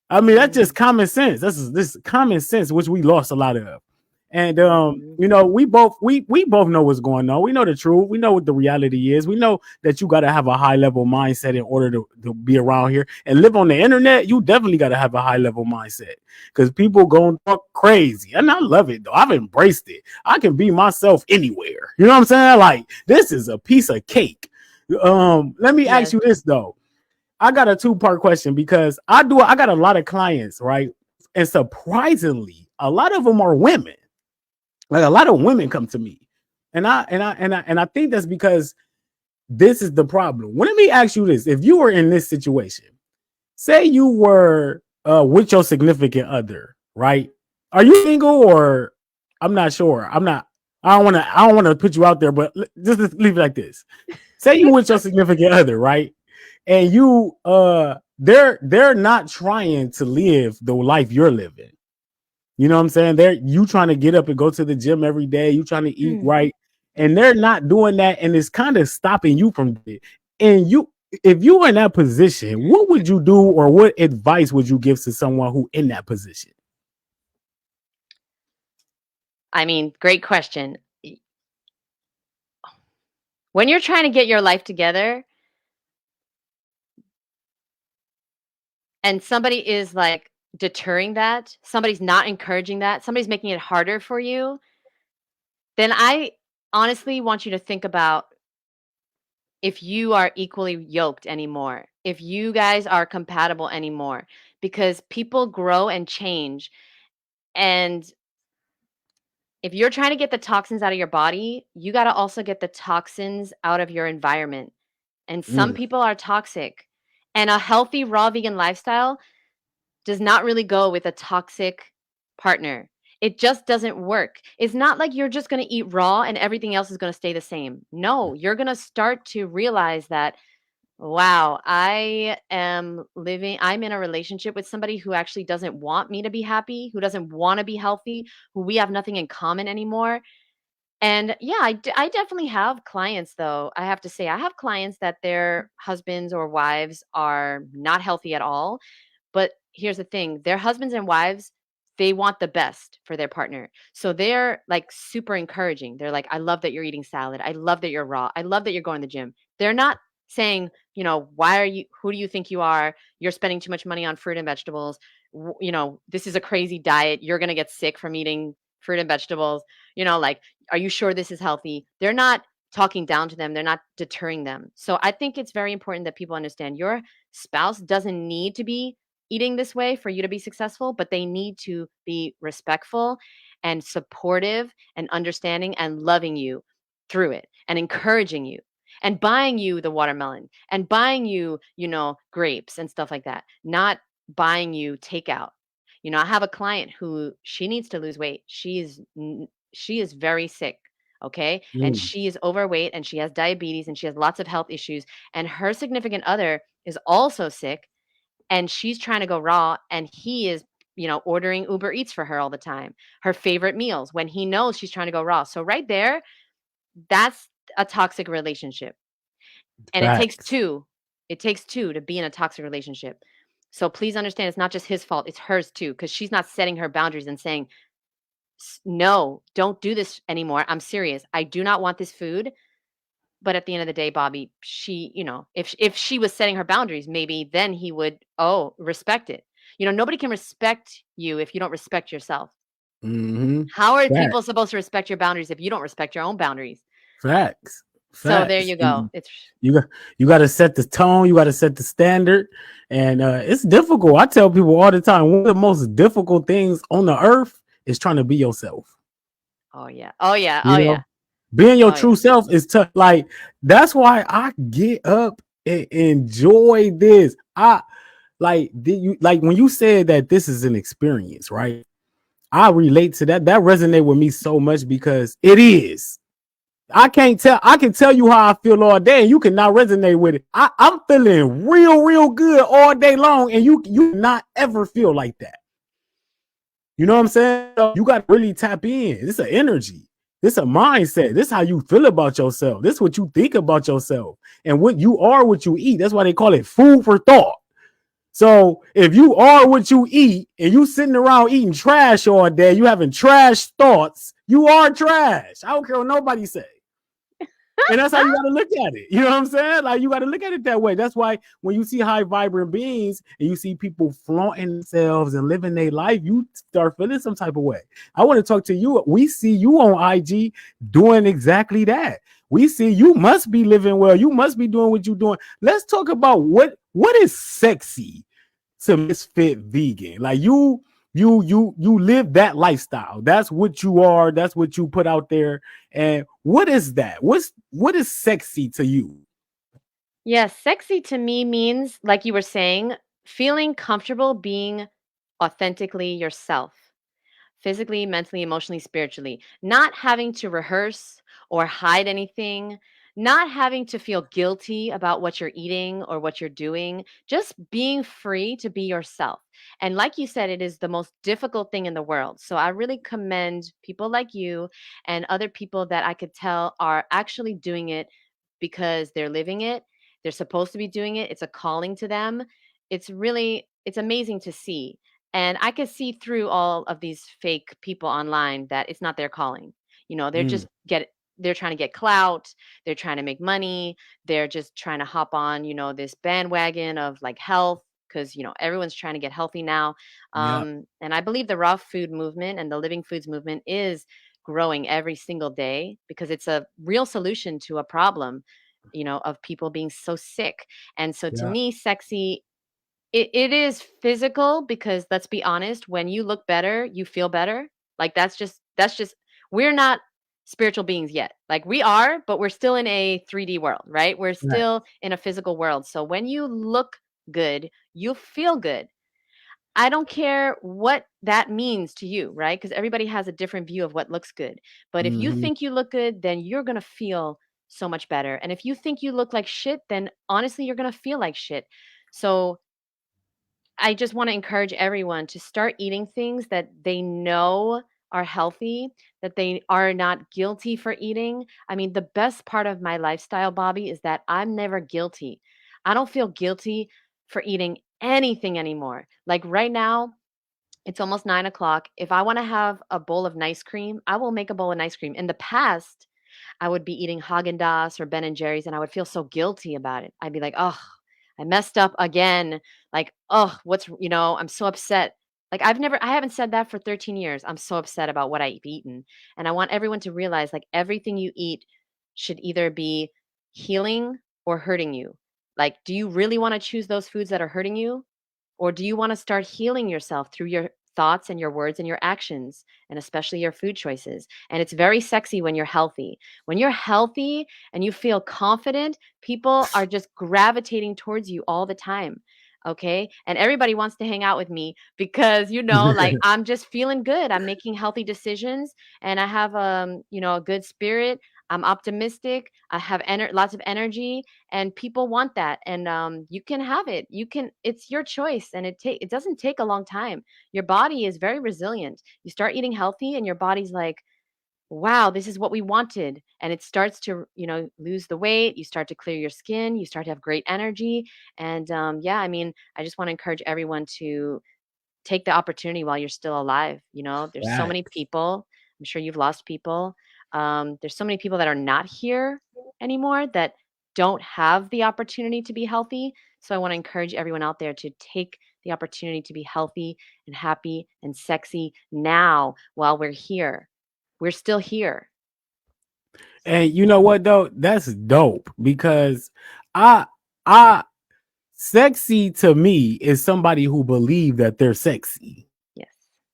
I mean, that's just Mm, common sense. This is common sense, which we lost a lot of. And mhm. we both know what's going on. We know the truth. We know what the reality is. We know that you gotta have a high level mindset in order to be around here and live on the internet. You definitely gotta have a high level mindset because people gonna talk crazy. And I love it though. I've embraced it. I can be myself anywhere. You know what I'm saying? Like this is a piece of cake. Let me ask Yes. you this though. I got a two-part question because I got a lot of clients, right? And surprisingly, a lot of them are women. Like a lot of women come to me. And I think that's because this is the problem. Well, let me ask you this. If you were in this situation, say you were with your significant other, right? Are you single or I'm not sure. I don't want to put you out there, but just leave it like this. Say you with your significant other, right? And you they're not trying to live the life you're living. You know what I'm saying? They're you trying to get up and go to the gym every day, you trying to eat right, and they're not doing that, and it's kind of stopping you from it. And you if you were in that position, what would you do or what advice would you give to someone who in that position? I mean, great question. When you're trying to get your life together and somebody is like deterring that, somebody's not encouraging that, somebody's making it harder for you, then I honestly want you to think about if you are equally yoked anymore, if you guys are compatible anymore, because people grow and change. And if you're trying to get the toxins out of your body, you got to also get the toxins out of your environment. And some Mm, people are toxic. And a healthy raw vegan lifestyle does not really go with a toxic partner. It just doesn't work. It's not like you're just going to eat raw and everything else is going to stay the same. No, you're going to start to realize that, wow, I'm in a relationship with somebody who actually doesn't want me to be happy, who doesn't want to be healthy, who we have nothing in common anymore. And yeah, I definitely have clients, though. I have to say, I have clients that their husbands or wives are not healthy at all. But here's the thing, their husbands and wives, they want the best for their partner. So they're like super encouraging. They're like, I love that you're eating salad. I love that you're raw. I love that you're going to the gym. They're not saying, why are you, who do you think you are? You're spending too much money on fruit and vegetables. This is a crazy diet. You're going to get sick from eating fruit and vegetables. Like, are you sure this is healthy? They're not talking down to them. They're not deterring them. So I think it's very important that people understand your spouse doesn't need to be eating this way for you to be successful, but they need to be respectful and supportive and understanding and loving you through it and encouraging you and buying you the watermelon and buying you, grapes and stuff like that, not buying you takeout. I have a client who she needs to lose weight. She is very sick, okay? And Mm, she is overweight and she has diabetes and she has lots of health issues and her significant other is also sick and she's trying to go raw and he is ordering Uber Eats for her all the time, her favorite meals, when he knows she's trying to go raw. So right there, that's a toxic relationship. And facts. it takes two to be in a toxic relationship. So please understand, it's not just his fault, it's hers too, because she's not setting her boundaries and saying, no, don't do this anymore, I'm serious, I do not want this food. But at the end of the day, Bobby, she, if she was setting her boundaries, maybe then he would, respect it. Nobody can respect you if you don't respect yourself. Mm-hmm. How are people Facts. supposed to respect your boundaries if you don't respect your own boundaries? Facts. So there Facts. you go. It's You got you got to set the tone. You got to set the standard, and it's difficult. I tell people all the time. One of the most difficult things on the earth is trying to be yourself. oh yeah. Oh yeah. Oh You yeah. know, being your Oh yeah. true self is tough. Like that's why I get up and enjoy this. I like did you like when you said that this is an experience, right? I relate to that. That resonated with me so much because it is. I can't tell. I can tell you how I feel all day, and you cannot resonate with it. I'm feeling real, real good all day long, and you not ever feel like that. You know what I'm saying? So you got to really tap in. This is an energy. This is a mindset. This is how you feel about yourself. This is what you think about yourself, and what you are, what you eat. That's why they call it food for thought. So if you are what you eat, and you sitting around eating trash all day, you having trash thoughts. You are trash. I don't care what nobody say. And that's how you got to look at it. You know what I'm saying? Like you got to look at it that way. That's why when you see high vibrant beings and you see people flaunting themselves and living their life, you start feeling some type of way. I want to talk to you. We see you on IG doing exactly that. We see you must be living well. You must be doing what you're doing. Let's talk about what is sexy to misfit vegan. Like you live that lifestyle. That's what you are. That's what you put out there. And what is that? What is sexy to you? Yes, sexy to me means, like you were saying, feeling comfortable being authentically yourself. Physically, mentally, emotionally, spiritually, not having to rehearse or hide anything, not having to feel guilty about what you're eating or what you're doing, just being free to be yourself. And like you said, it is the most difficult thing in the world. So I really commend people like you and other people that I could tell are actually doing it because they're living it. They're supposed to be doing it. It's a calling to them. It's amazing to see, and I could see through all of these fake people online that it's not their calling. Mm, They're trying to get clout, they're trying to make money, they're just trying to hop on, this bandwagon of like health because everyone's trying to get healthy now. yeah, And I believe the raw food movement and the living foods movement is growing every single day because it's a real solution to a problem, of people being so sick. And so to yeah, me, sexy, it is physical because let's be honest, when you look better, you feel better. Like that's just we're not spiritual beings yet. Like we are, but we're still in a 3D world, right? We're right. still in a physical world. So when you look good, you feel good. I don't care what that means to you, right? Because everybody has a different view of what looks good. But if you Mm-hmm. think you look good, then you're going to feel so much better. And if you think you look like shit, then honestly, you're going to feel like shit. So I just want to encourage everyone to start eating things that they know are healthy, that they are not guilty for eating. I mean, the best part of my lifestyle, Bobby, is that I'm never guilty. I don't feel guilty for eating anything anymore. Like right now, it's almost 9 o'clock. If I want to have a bowl of ice cream, I will make a bowl of ice cream. In the past, I would be eating Haagen-Dazs or Ben& and Jerry's, and I would feel so guilty about it. I'd be like, "Oh, I messed up again." Like, "Oh, I'm so upset." Like I haven't said that for 13 years. I'm so upset about what I've eaten. And I want everyone to realize like everything you eat should either be healing or hurting you. Like, do you really want to choose those foods that are hurting you? Or do you want to start healing yourself through your thoughts and your words and your actions, and especially your food choices? And it's very sexy when you're healthy. When you're healthy and you feel confident, people are just gravitating towards you all the time. Okay. And everybody wants to hang out with me because, like I'm just feeling good. I'm making healthy decisions and I have, a good spirit. I'm optimistic. I have lots of energy and people want that and you can have it. It's your choice and it doesn't take a long time. Your body is very resilient. You start eating healthy and your body's like, wow, this is what we wanted, and it starts to lose the weight. You start to clear your skin, you start to have great energy. And yeah, I mean, I just want to encourage everyone to take the opportunity while you're still alive. There's so many Facts. people. I'm sure you've lost people. There's so many people that are not here anymore that don't have the opportunity to be healthy. So I want to encourage everyone out there to take the opportunity to be healthy and happy and sexy now while we're here. We're still here. And you know what though? That's dope because I I sexy to me is somebody who believe that they're sexy. Yes.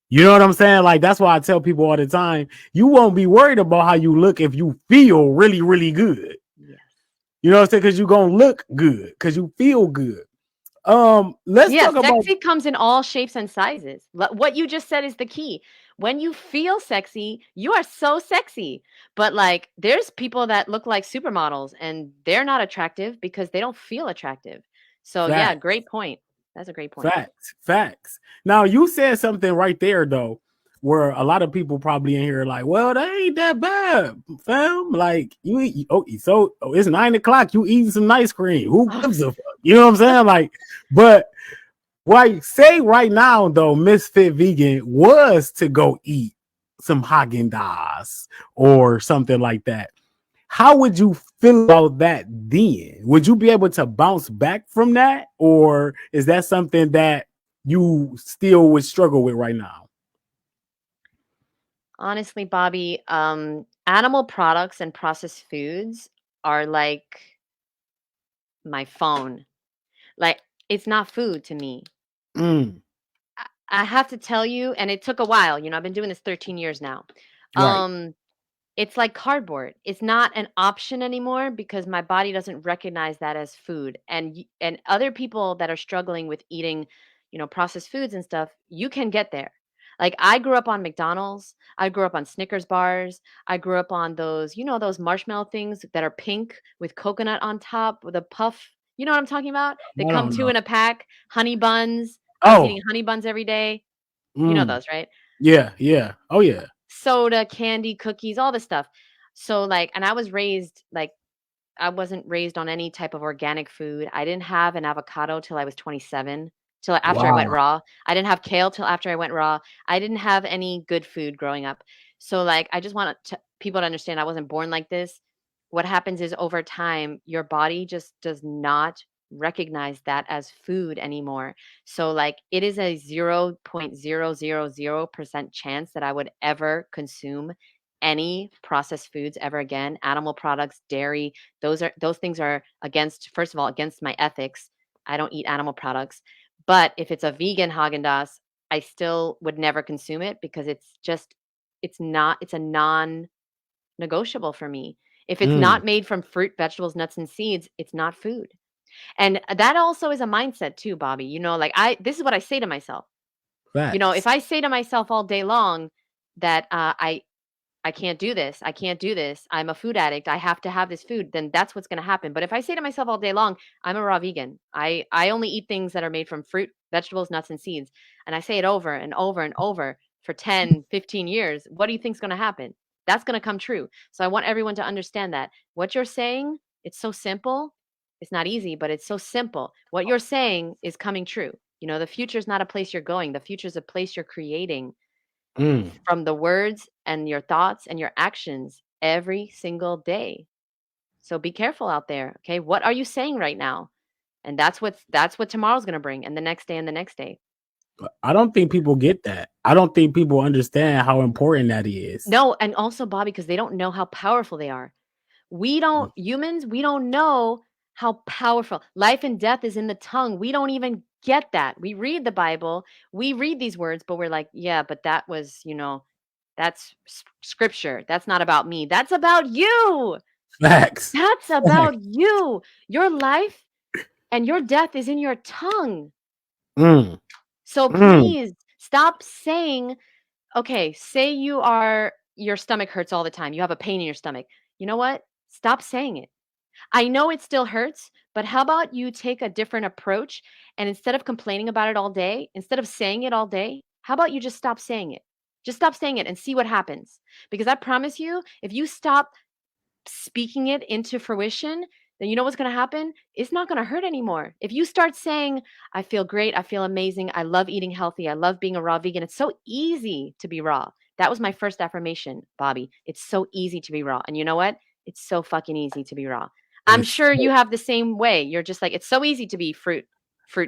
You know what I'm saying? Like that's why I tell people all the time, you won't be worried about how you look if you feel really, really good. Yes. You know what I'm saying? Because you're gonna look good because you feel good. Let's Yeah, talk about sexy comes in all shapes and sizes. What you just said is the key. When you feel sexy, you are so sexy. But like there's people that look like supermodels and they're not attractive because they don't feel attractive. So yeah, facts, great point. That's a great point. facts. Now you said something right there though, where a lot of people probably in here are like, well, that ain't that bad, fam. Like you eat, it's 9 o'clock. You eating some ice cream? Who gives a fuck? You know what I'm saying? Like, but why say right now though, Misfit Vegan was to go eat some Haagen Dazs or something like that. How would you feel about that then? Would you be able to bounce back from that? Or is that something that you still would struggle with right now? Honestly, Bobby, animal products and processed foods are like my phone. Like it's not food to me. Mm, I have to tell you, and it took a while. I've been doing this 13 years now. right. Um, it's like cardboard. It's not an option anymore because my body doesn't recognize that as food. And other people that are struggling with eating, processed foods and stuff, you can get there. Like I grew up on McDonald's. I grew up on Snickers bars. I grew up on those, those marshmallow things that are pink with coconut on top with a puff. You know what I'm talking about? They I come don't two know. in a pack. Honey buns. I was eating Oh, honey buns every day. You know mm, those, right? yeah, yeah. Oh, yeah. Soda, candy, cookies, all this stuff. So like, and I was raised like I wasn't raised on any type of organic food. I didn't have an avocado till I was 27, till after I went Wow. raw. I didn't have kale till after I went raw. I didn't have any good food growing up. So like, I just want people to understand I wasn't born like this. What happens is over time, your body just does not recognize that as food anymore. So like, it is a 0.000% chance that I would ever consume any processed foods ever again. Animal products, dairy, those things are against, first of all, against my ethics. I don't eat animal products. But if it's a vegan Haagen-Dazs, I still would never consume it because it's a non-negotiable for me. If it's Mm, not made from fruit, vegetables, nuts, and seeds, it's not food. And that also is a mindset too, Bobby. Like this is what I say to myself. If facts. I say to myself all day long that I can't do this. I can't do this. I'm a food addict. I have to have this food. Then that's what's going to happen. But if I say to myself all day long, I'm a raw vegan. I only eat things that are made from fruit, vegetables, nuts, and seeds. And I say it over and over and over. for 10, 15 years, what do you think's going to happen? That's going to come true. So I want everyone to understand that what you're saying, it's so simple. It's not easy, but it's so simple. What you're saying is coming true. You know, the future is not a place you're going. The future is a place you're creating Mm. from the words and your thoughts and your actions every single day. So be careful out there. Okay. What are you saying right now? And that's what tomorrow's gonna bring, and the next day and the next day. I don't think people get that. I don't think people understand how important that is. No, and also Bobby, because they don't know how powerful they are. Humans, we don't know how powerful life and death is in the tongue. We don't even get that. We read the Bible, we read these words, but we're like, yeah, but that was, that's scripture. That's not about me. That's about you. Facts. That's Facts. about you. Your life and your death is in your tongue. Mm. So Mm. please stop saying, okay, say your stomach hurts all the time. You have a pain in your stomach. You know what? Stop saying it. I know it still hurts, but how about you take a different approach and instead of complaining about it all day, instead of saying it all day, how about you just stop saying it? Just stop saying it and see what happens. Because I promise you, if you stop speaking it into fruition, then you know what's going to happen? It's not going to hurt anymore. If you start saying, I feel great, I feel amazing, I love eating healthy, I love being a raw vegan, it's so easy to be raw. That was my first affirmation, Bobby. It's so easy to be raw. And you know what? It's so fucking easy to be raw. I'm It's sure you have the same way. You're just like, it's so easy to be fruit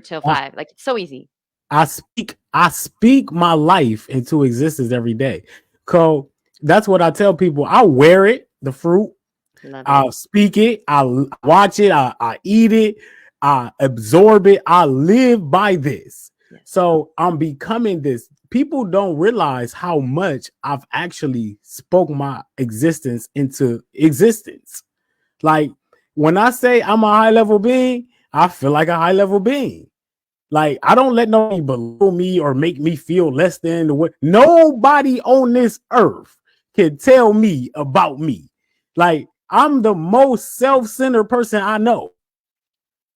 till I, 5. Like, it's so easy. I speak my life into existence every day. So that's what I tell people. I wear it, the fruit. Love it. I speak it. I watch it. I eat it. I absorb it. I live by this. Yes. So I'm becoming this. People don't realize how much I've actually spoke my existence into existence. Like when I say I'm a high level being, I feel like a high level being. Like I don't let nobody below me or make me feel less than the way. Nobody on this earth can tell me about me. Like I'm the most self-centered person I know,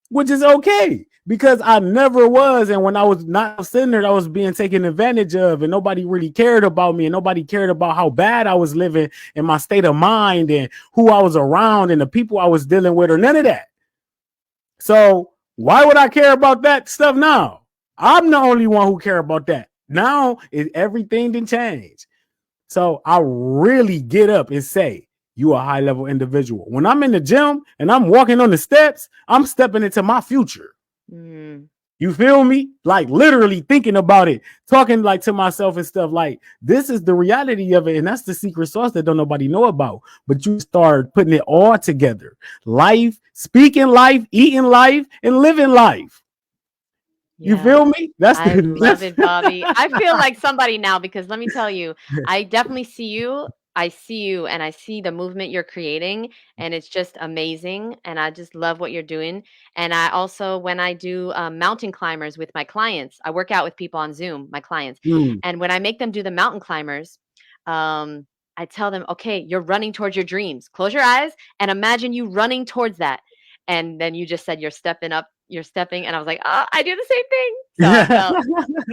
which is okay because I never was. And when I was not centered, I was being taken advantage of, and nobody really cared about me, and nobody cared about how bad I was living and my state of mind and who I was around and the people I was dealing with, or none of that. So why would I care about that stuff now? I'm the only one who care about that. Now everything didn't change. So I really get up and say, you a high level individual. When I'm in the gym and I'm walking on the steps, I'm stepping into my future. Mm. You feel me? Like literally thinking about it, talking like to myself and stuff. Like this is the reality of it, and that's the secret sauce that don't nobody know about. But you start putting it all together: life, speaking life, eating life, and living life. You Yeah. feel me? That's I the love that's it, Bobby. I feel like somebody now because let me tell you, I definitely see you. I see you and I see the movement you're creating, and it's just amazing. And I just love what you're doing. And I also, when I do mountain climbers with my clients, I work out with people on Zoom, my clients. mm. And when I make them do the mountain climbers, I tell them, okay, you're running towards your dreams. Close your eyes and imagine you running towards that. And then you just said you're stepping up, you're stepping. And I was like, oh, I do the same thing. So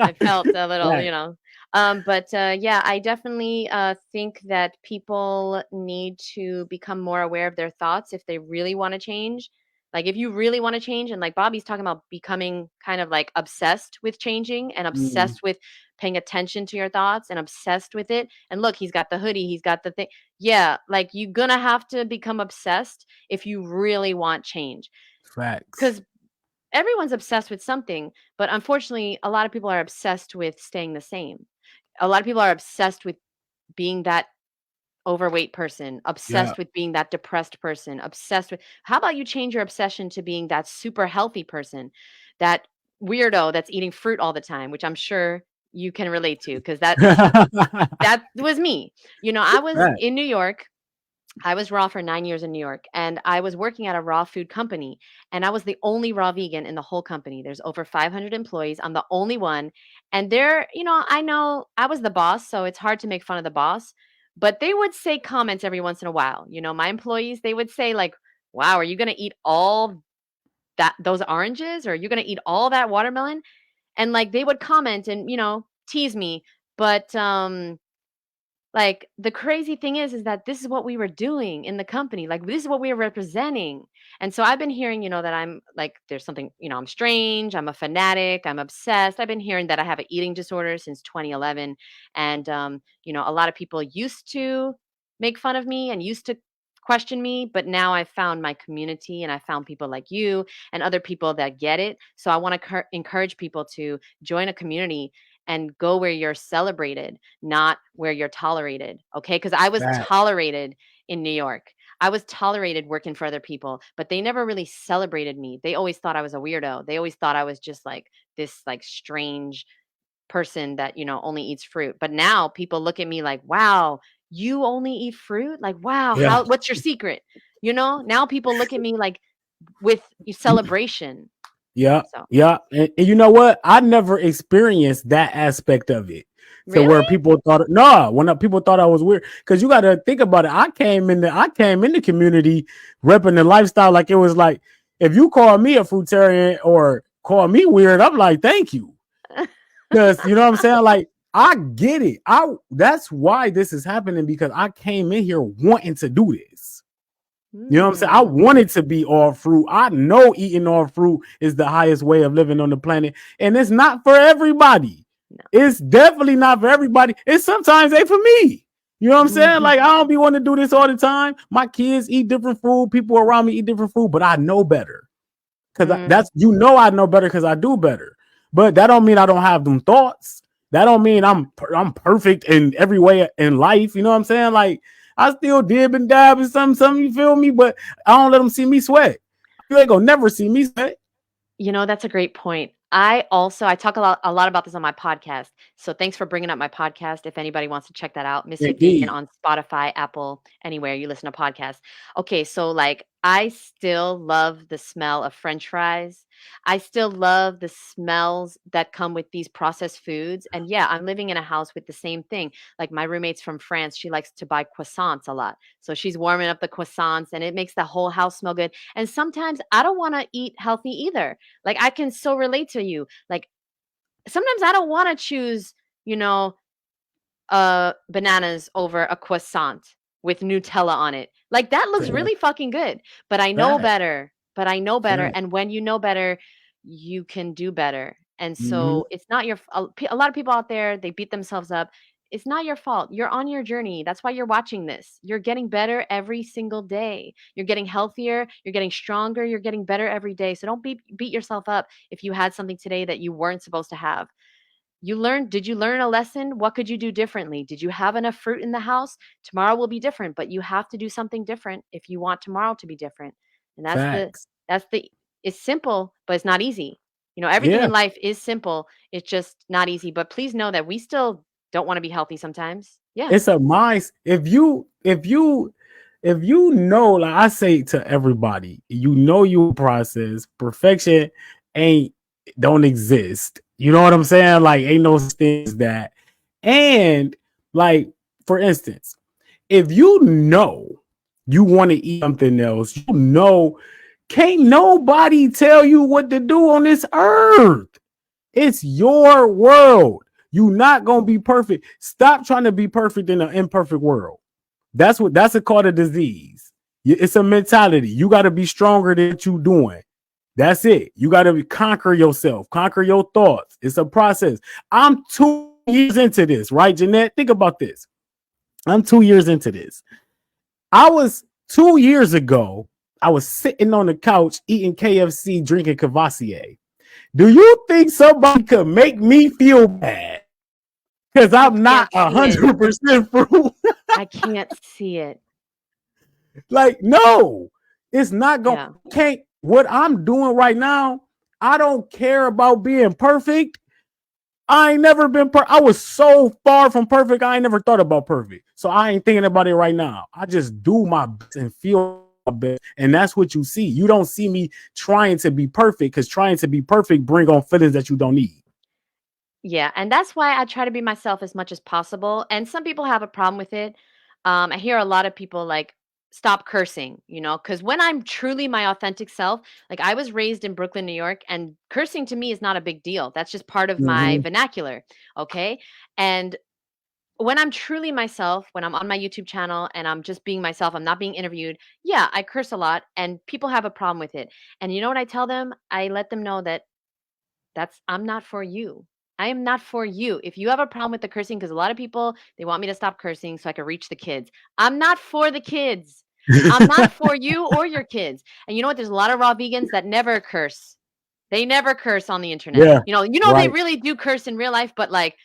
I felt a little, Right. but yeah, I definitely think that people need to become more aware of their thoughts if they really want to change. Like, if you really want to change, and like Bobby's talking about becoming kind of like obsessed with changing and Mm, obsessed with paying attention to your thoughts and obsessed with it. And look, he's got the hoodie, he's got the thing. Yeah, like you're gonna have to become obsessed if you really want change. facts. Because everyone's obsessed with something, but unfortunately, a lot of people are obsessed with staying the same. A lot of people are obsessed with being that overweight person, Yeah. obsessed with being that depressed person, obsessed with how about you change your obsession to being that super healthy person, that weirdo that's eating fruit all the time, which I'm sure you can relate to because that was me. I was Right. in New York. I was raw for 9 years in New York, and I was working at a raw food company, and I was the only raw vegan in the whole company. There's over 500 employees. I'm the only one. And I know I was the boss, so it's hard to make fun of the boss, but they would say comments every once in a while. My employees, they would say like, "Wow, are you going to eat all those oranges, or are you going to eat all that watermelon?" And like they would comment and, tease me. But like the crazy thing is that this is what we were doing in the company. Like this is what we were representing. And so I've been hearing, that I'm like there's something, I'm strange, I'm a fanatic, I'm obsessed. I've been hearing that I have an eating disorder since 2011. And a lot of people used to make fun of me and used to question me, but now I've found my community and I found people like you and other people that get it. So I want to encourage people to join a community and go where you're celebrated, not where you're tolerated. Okay. Because I was That tolerated in New York. I was tolerated working for other people, but they never really celebrated me. They always thought I was a weirdo. They always thought I was just like this like strange person that, only eats fruit. But now people look at me like, wow, you only eat fruit? Like, wow, yeah. what's your secret? Now people look at me like with celebration. Yeah, So, yeah. And you know what? I never experienced that aspect of it. To really? where people thought no, when people thought I was weird. Because you gotta think about it. I came in the community repping the lifestyle like it was like if you call me a fruitarian or call me weird, I'm like, thank you. Because you know what I'm saying? Like, I get it. That's why this is happening because I came in here wanting to do this. You know what I'm saying? I Hmm. wanted to be all fruit. I know eating all fruit is the highest way of living on the planet, and it's not for everybody. No. It's definitely not for everybody. It's sometimes ain't for me. You know what I'm saying? Mhm. Like I don't be wanting to do this all the time. My kids eat different food. People around me eat different food, but I know better because Mm. that's I know better because I do better. But that don't mean I don't have them thoughts. That don't mean I'm perfect in every way in life. You know what I'm saying? Like I still dib and dab and something. You feel me? But I don't let them see me sweat. You ain't gonna never see me sweat. That's a great point. I talk a lot about this on my podcast. So thanks for bringing up my podcast. If anybody wants to check that out, Misfit Vegan Indeed, on Spotify, Apple, anywhere you listen to podcasts. Okay, so like I still love the smell of French fries. I still love the smells that come with these processed foods. And yeah, I'm living in a house with the same thing. Like my roommate's from France. She likes to buy croissants a lot. So she's warming up the croissants and it makes the whole house smell good. And sometimes I don't want to eat healthy either. Like I can so relate to you. Like sometimes I don't want to choose, you know, bananas over a croissant with Nutella on it. Like that looks really fucking good. But I know fact, better. But I know better. fact. And when you know better, you can do better. And Mm-hmm. so it's not a lot of people out there, they beat themselves up. It's not your fault. You're on your journey. That's why you're watching this. You're getting better every single day. You're getting healthier. You're getting stronger. You're getting better every day. So don't beat yourself up if you had something today that you weren't supposed to have. Did you learn a lesson? What could you do differently? Did you have enough fruit in the house? Tomorrow will be different, but you have to do something different if you want tomorrow to be different. And Facts. that's the it's simple, but it's not easy. Everything Yeah, in life is simple. It's just not easy. But please know that we still don't want to be healthy sometimes. Yeah. it's a mind. If you know, like I say to everybody, you process perfection ain't don't exist. You know what I'm saying? Like ain't no things that. And like for instance, if you know you want to eat something else, can't nobody tell you what to do on this earth. It's your world. You not gonna be perfect. Stop trying to be perfect in an imperfect world. That's a called a disease. It's a mentality. You got to be stronger than what you doing. That's it. You got to conquer yourself, conquer your thoughts. It's a process. I'm 2 years into this, right, Jeannette? Think about this. I'm 2 years into this. I was 2 years ago. I was sitting on the couch eating KFC, drinking Cavassier. Do you think somebody could make me feel bad? Because I I'm not can't see it. 100% fruit. I can't see it. Like, no, it's not going Yeah. can't what I'm doing right now. I don't care about being perfect. I ain't never been I was so far from perfect. I ain't never thought about perfect. So I ain't thinking about it right now. I just do my best and feel my best. And that's what you see. You don't see me trying to be perfect because trying to be perfect bring on feelings that you don't need. Yeah, and that's why I try to be myself as much as possible. And some people have a problem with it. I hear a lot of people like stop cursing, because when I'm truly my authentic self, like I was raised in Brooklyn, New York, and cursing to me is not a big deal. That's just part of my Mm-hmm. vernacular. Okay. And when I'm truly myself, when I'm on my YouTube channel and I'm just being myself, I'm not being interviewed. Yeah, I curse a lot and people have a problem with it. And you know what I tell them? I let them know that I'm not for you. I am not for you. If you have a problem with the cursing, because a lot of people, they want me to stop cursing so I can reach the kids. I'm not for the kids. I'm not for you or your kids. And you know what? There's a lot of raw vegans that never curse. They never curse on the internet. Yeah, They right. really do curse in real life, but like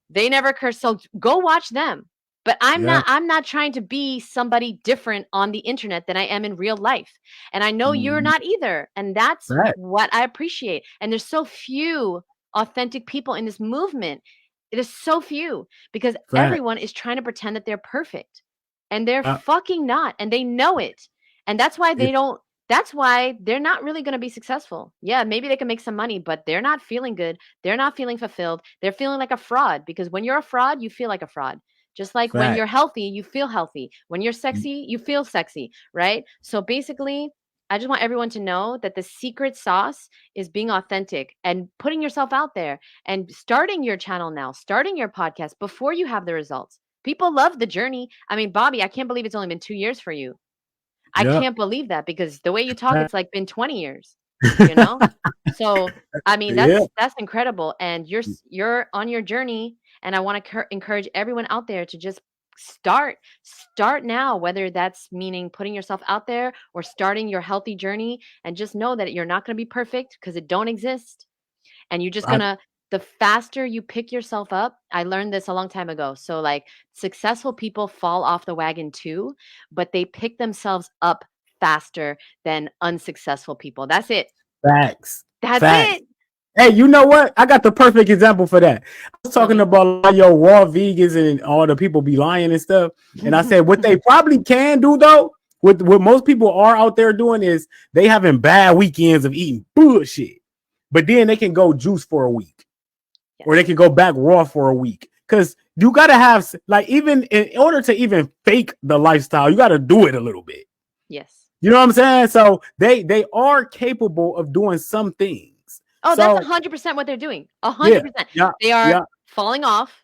they never curse. So go watch them. But Yeah, I'm not trying to be somebody different on the internet than I am in real life. And I know you're mhm. not either. And that's Fact, what I appreciate. And there's so few authentic people in this movement. It is so few because fact. everyone is trying to pretend that they're perfect. And they're Uh, fucking not. And they know it. And it, that's why they're not really going to be successful. Yeah, maybe they can make some money, but they're not feeling good. They're not feeling fulfilled. They're feeling like a fraud because when you're a fraud, you feel like a fraud. Just like when fact. you're healthy, you feel healthy. When you're sexy, you feel sexy, right? So basically, I just want everyone to know that the secret sauce is being authentic and putting yourself out there and starting your channel now, starting your podcast before you have the results. People love the journey. I mean, Bobby, I can't believe it's only been 2 years for you. I Yep. can't believe that because the way you talk, Fact. it's like been 20 years, you know? So, I mean, Yeah. that's incredible and you're on your journey and I want to encourage everyone out there to just start now, whether that's meaning putting yourself out there or starting your healthy journey and just know that you're not going to be perfect because it don't exist and you're just I, gonna the faster you pick yourself up. I learned this a long time ago. So like successful people fall off the wagon too, but they pick themselves up faster than unsuccessful people. That's it. facts. That's Facts. it. Hey, you know what? I got the perfect example for that. I was Tell talking me. about all your raw vegans and all the people be lying and stuff. And I said, what they probably can do though, what most people are out there doing is they having bad weekends of eating bullshit. But then they can go juice for a week. Or they Yes. can go back raw for a week. Because you gotta have like even in order to even fake the lifestyle, you gotta do it a little bit. Yes. You know what I'm saying? So they are capable of doing some things. Oh, that's So 100% what they're doing. A yeah, 100%. yeah, They are yeah, falling off,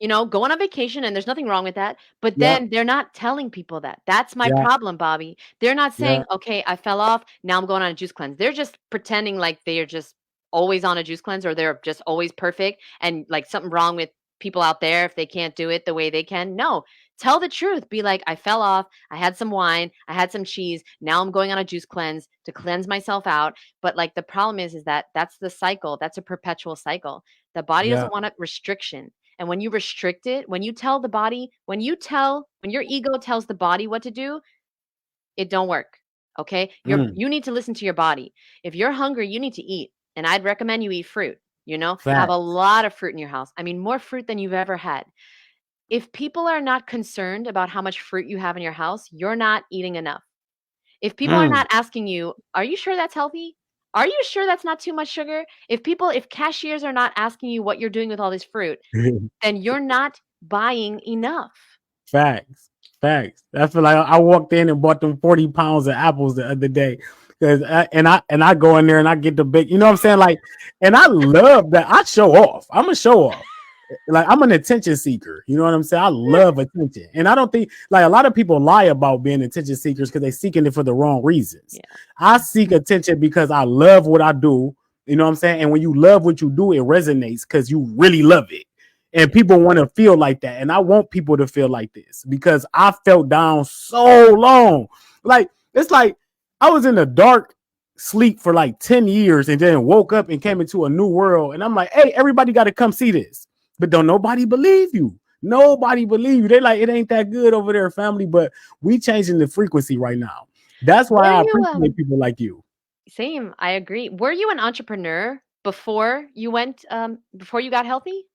going on vacation, and there's nothing wrong with that. But yeah, then they're not telling people that. That's my yeah, problem, Bobby. They're not yeah, saying, okay, I fell off. Now I'm going on a juice cleanse. They're just pretending like they are just always on a juice cleanse or they're just always perfect and like something wrong with people out there if they can't do it the way they can. No, tell the truth. Be like, I fell off. I had some wine. I had some cheese. Now I'm going on a juice cleanse to cleanse myself out. But like the problem is that that's the cycle. That's a perpetual cycle. The body yeah. doesn't want a restriction. And when you restrict it, when you tell the body, when your ego tells the body what to do, it don't work. Okay? Mm, You need to listen to your body. If you're hungry, you need to eat. And I'd recommend you eat fruit. Have a facts. lot of fruit in your house. I mean, more fruit than you've ever had. If people are not concerned about how much fruit you have in your house, you're not eating enough. If people are Mm. not asking you, "Are you sure that's healthy? Are you sure that's not too much sugar?" If cashiers are not asking you what you're doing with all this fruit, then you're not buying enough. Facts. Facts. I feel like I walked in and bought them 40 pounds of apples the other day. And I go in there and I get the big, you know what I'm saying? Like, and I love that. I show off. I'm a show off. Like I'm an attention seeker. You know what I'm saying? I love attention. And I don't think like a lot of people lie about being attention seekers because they're seeking it for the wrong reasons. Yeah. I seek attention because I love what I do. You know what I'm saying? And when you love what you do, it resonates because you really love it. And people want to feel like that. And I want people to feel like this because I felt down so long. Like it's like I was in a dark sleep for like 10 years and then woke up and came into a new world. And I'm like, hey, everybody got to come see this. But don't nobody believe you. Nobody believe you. They like, it ain't that good over there, family. But we changing the frequency right now. That's why Were I you appreciate people like you. same, I agree. Were you an entrepreneur before you got healthy?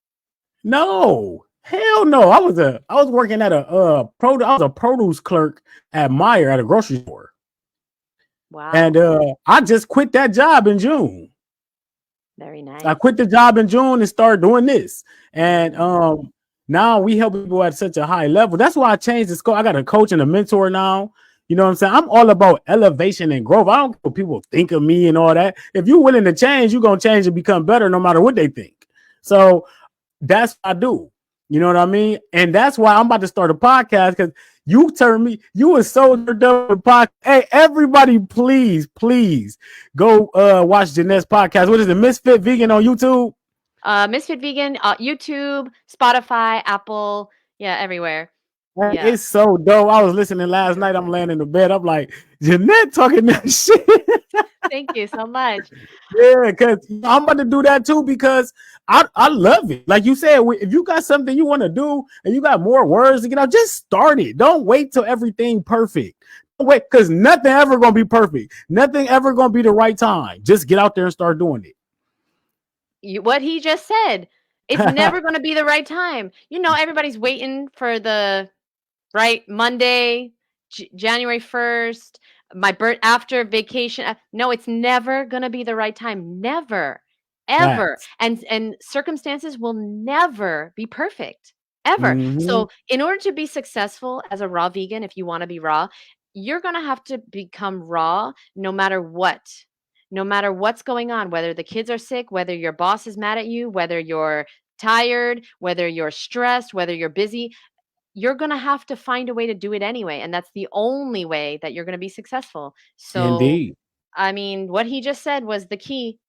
No, hell no. I was working at I was a produce clerk at Meyer at a grocery store. And Wow. I just quit that job in June. Very I nice. quit the job in June and started doing this. And now we help people at such a high level. That's why I changed the scope. I got a coach and a mentor now. You know what I'm saying? I'm all about elevation and growth. I don't care what people think of me and all that. If you're willing to change, you're gonna change and become better no matter what they think. So that's what I do. You know what I mean? And that's why I'm about to start a podcast because you turned me, you were so done with podcast. Hey, everybody, please go watch Jeanette's podcast. What is it? Misfit Vegan on YouTube? Misfit Vegan, YouTube, Spotify, Apple, yeah, everywhere. Hey, Yeah. it's so dope. I was listening last night. I'm laying in the bed. I'm like, Jeanette talking that shit. Thank you so much. Yeah, because I'm about to do that too because I love it. Like you said, if you got something you want to do and you got more words to get out, just start it. Don't wait till everything perfect. Don't wait, because nothing ever gonna be perfect. Nothing ever gonna be the right time. Just get out there and start doing What he just said, it's never going to be the right time. You know, everybody's waiting for the right Monday, January 1st, my birth after vacation. No, it's never going to be the right time. Never, ever. Facts. And circumstances will never be perfect. Ever. Mm-hmm. So, in order to be successful as a raw vegan, if you want to be raw, you're going to have to become raw no matter what. No matter what's going on, whether the kids are sick, whether your boss is mad at you, whether you're tired, whether you're stressed, whether you're busy, you're going to have to find a way to do it anyway. And that's the only way that you're going to be successful. So, Indeed. I mean, what he just said was the key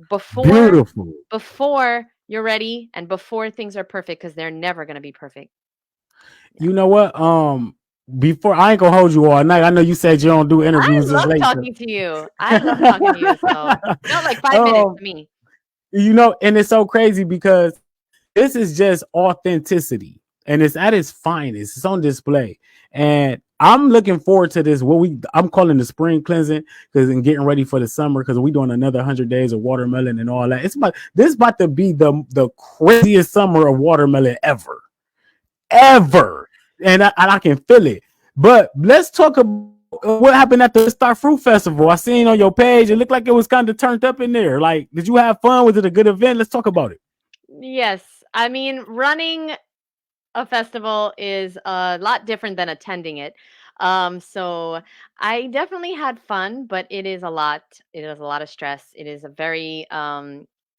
before Beautiful. before you're ready and before things are perfect, because they're never going to be perfect. You know what? Before I ain't gonna hold you all night. I know you said you don't do I interviews this love late. talking to you. I love talking to you. So it felt like 5 minutes to me. You know, and it's so crazy because this is just authenticity and it's at its finest. It's on display. And I'm looking forward to this. I'm calling the spring cleansing because I'm getting ready for the summer because we're doing another 100 days of watermelon and all that. This about to be the craziest summer of watermelon ever. And I can feel it. But let's talk about what happened at the Star Fruit Festival. I seen on your page, it looked like it was kind of turned up in there. Like, did you have fun? Was it a good event? Let's talk about it. Yes. I mean, running a festival is a lot different than attending it. So I definitely had fun, but it is a lot. It is a lot of stress. It is a very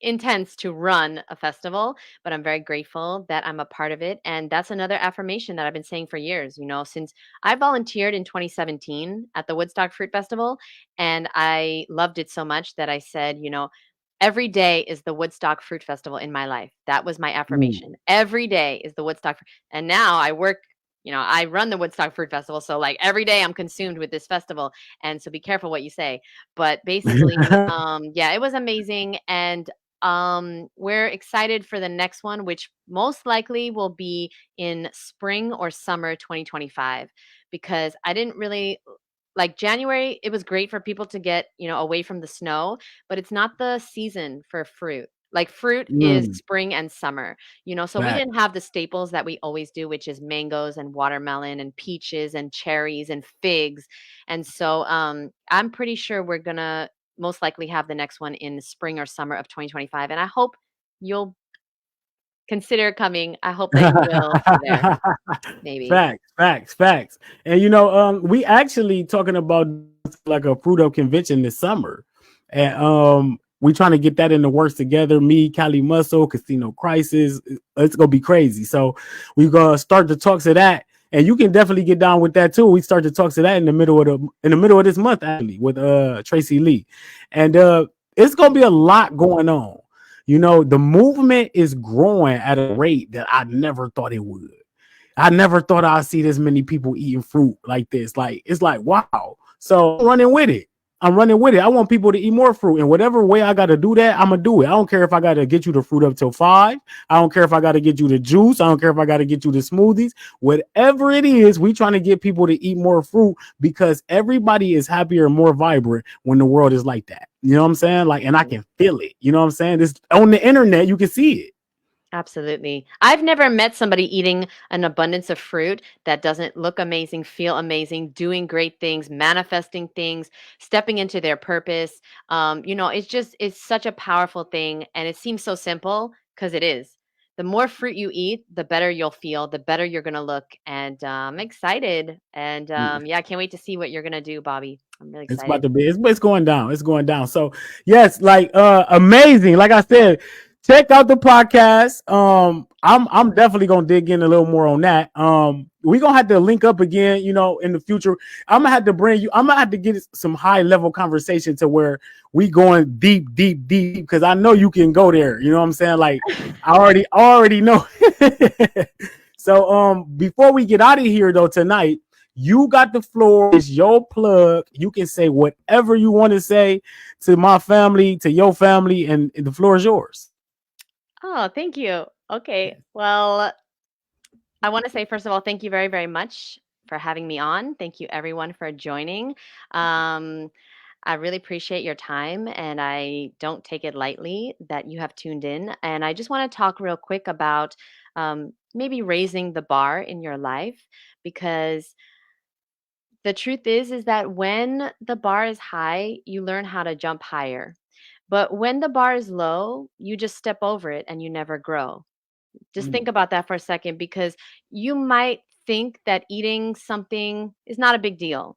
intense to run a festival, but I'm very grateful that I'm a part of it. And that's another affirmation that I've been saying for years, you know, since I volunteered in 2017 at the Woodstock Fruit Festival. And I loved it so much that I said, you know, every day is the Woodstock Fruit Festival in my life. That was my Mm. affirmation. Every day is the Woodstock. And now I work, you know, I run the Woodstock Fruit Festival. So like every day I'm consumed with this festival. And so be careful what you say. But basically, yeah, it was amazing. And we're excited for the next one, which most likely will be in spring or summer 2025, because I didn't really like January. It was great for people to get, you know, away from the snow, but it's not the season for fruit. Like fruit is Mm. spring and summer, you know, so we Fact. didn't have the staples that we always do, which is mangoes and watermelon and peaches and cherries and figs. And so I'm pretty sure we're gonna most likely have the next one in the spring or summer of 2025. And I hope you'll consider coming. I hope that you will be there, maybe. Facts. And you know, we actually talking about like a fruit up convention this summer. And we trying to get that in the works together. Me, Cali Muscle, Casino Crisis. It's gonna be crazy. So we gonna start the talks of that. And you can definitely get down with that too. We start to talk to that in the middle of this month, actually, with Tracy Lee. And it's gonna be a lot going on. You know, the movement is growing at a rate that I never thought it would. I never thought I'd see this many people eating fruit like this. Like, it's like, wow. So I'm running with it. I want people to eat more fruit. And whatever way I got to do that, I'm going to do it. I don't care if I got to get you the fruit up till 5. I don't care if I got to get you the juice. I don't care if I got to get you the smoothies. Whatever it is, we trying to get people to eat more fruit because everybody is happier and more vibrant when the world is like that. You know what I'm saying? Like, and I can feel it. You know what I'm saying? This on the internet, you can see it. Absolutely. I've never met somebody eating an abundance of fruit that doesn't look amazing, feel amazing, doing great things, manifesting things, stepping into their purpose. You know, it's such a powerful thing. And it seems so simple because it is. The more fruit you eat, the better you'll feel, the better you're going to look. And I'm excited. And yeah, I can't wait to see what you're going to do, Bobby. I'm really It's about excited. to be. It's going down. It's going down. So yes, like amazing. Like I said, check out the podcast. I'm definitely gonna dig in a little more on that. We're gonna have to link up again, you know, in the future. I'm gonna have to bring you, I'm gonna have to get some high level conversation to where we going deep, deep, deep, because I know you can go there. You know what I'm saying? Like I already know. So before we get out of here though tonight, you got the floor. It's your plug. You can say whatever you want to say to my family, to your family, and the floor is yours. Oh, thank you. Okay. Well, I want to say, first of all, thank you very, very much for having me on. Thank you, everyone, for joining. Um, I really appreciate your time, and I don't take it lightly that you have tuned in. And I just want to talk real quick about maybe raising the bar in your life, because the truth is that when the bar is high, you learn how to jump higher. But when the bar is low, you just step over it and you never grow. Just Mm, think about that for a second, because you might think that eating something is not a big deal.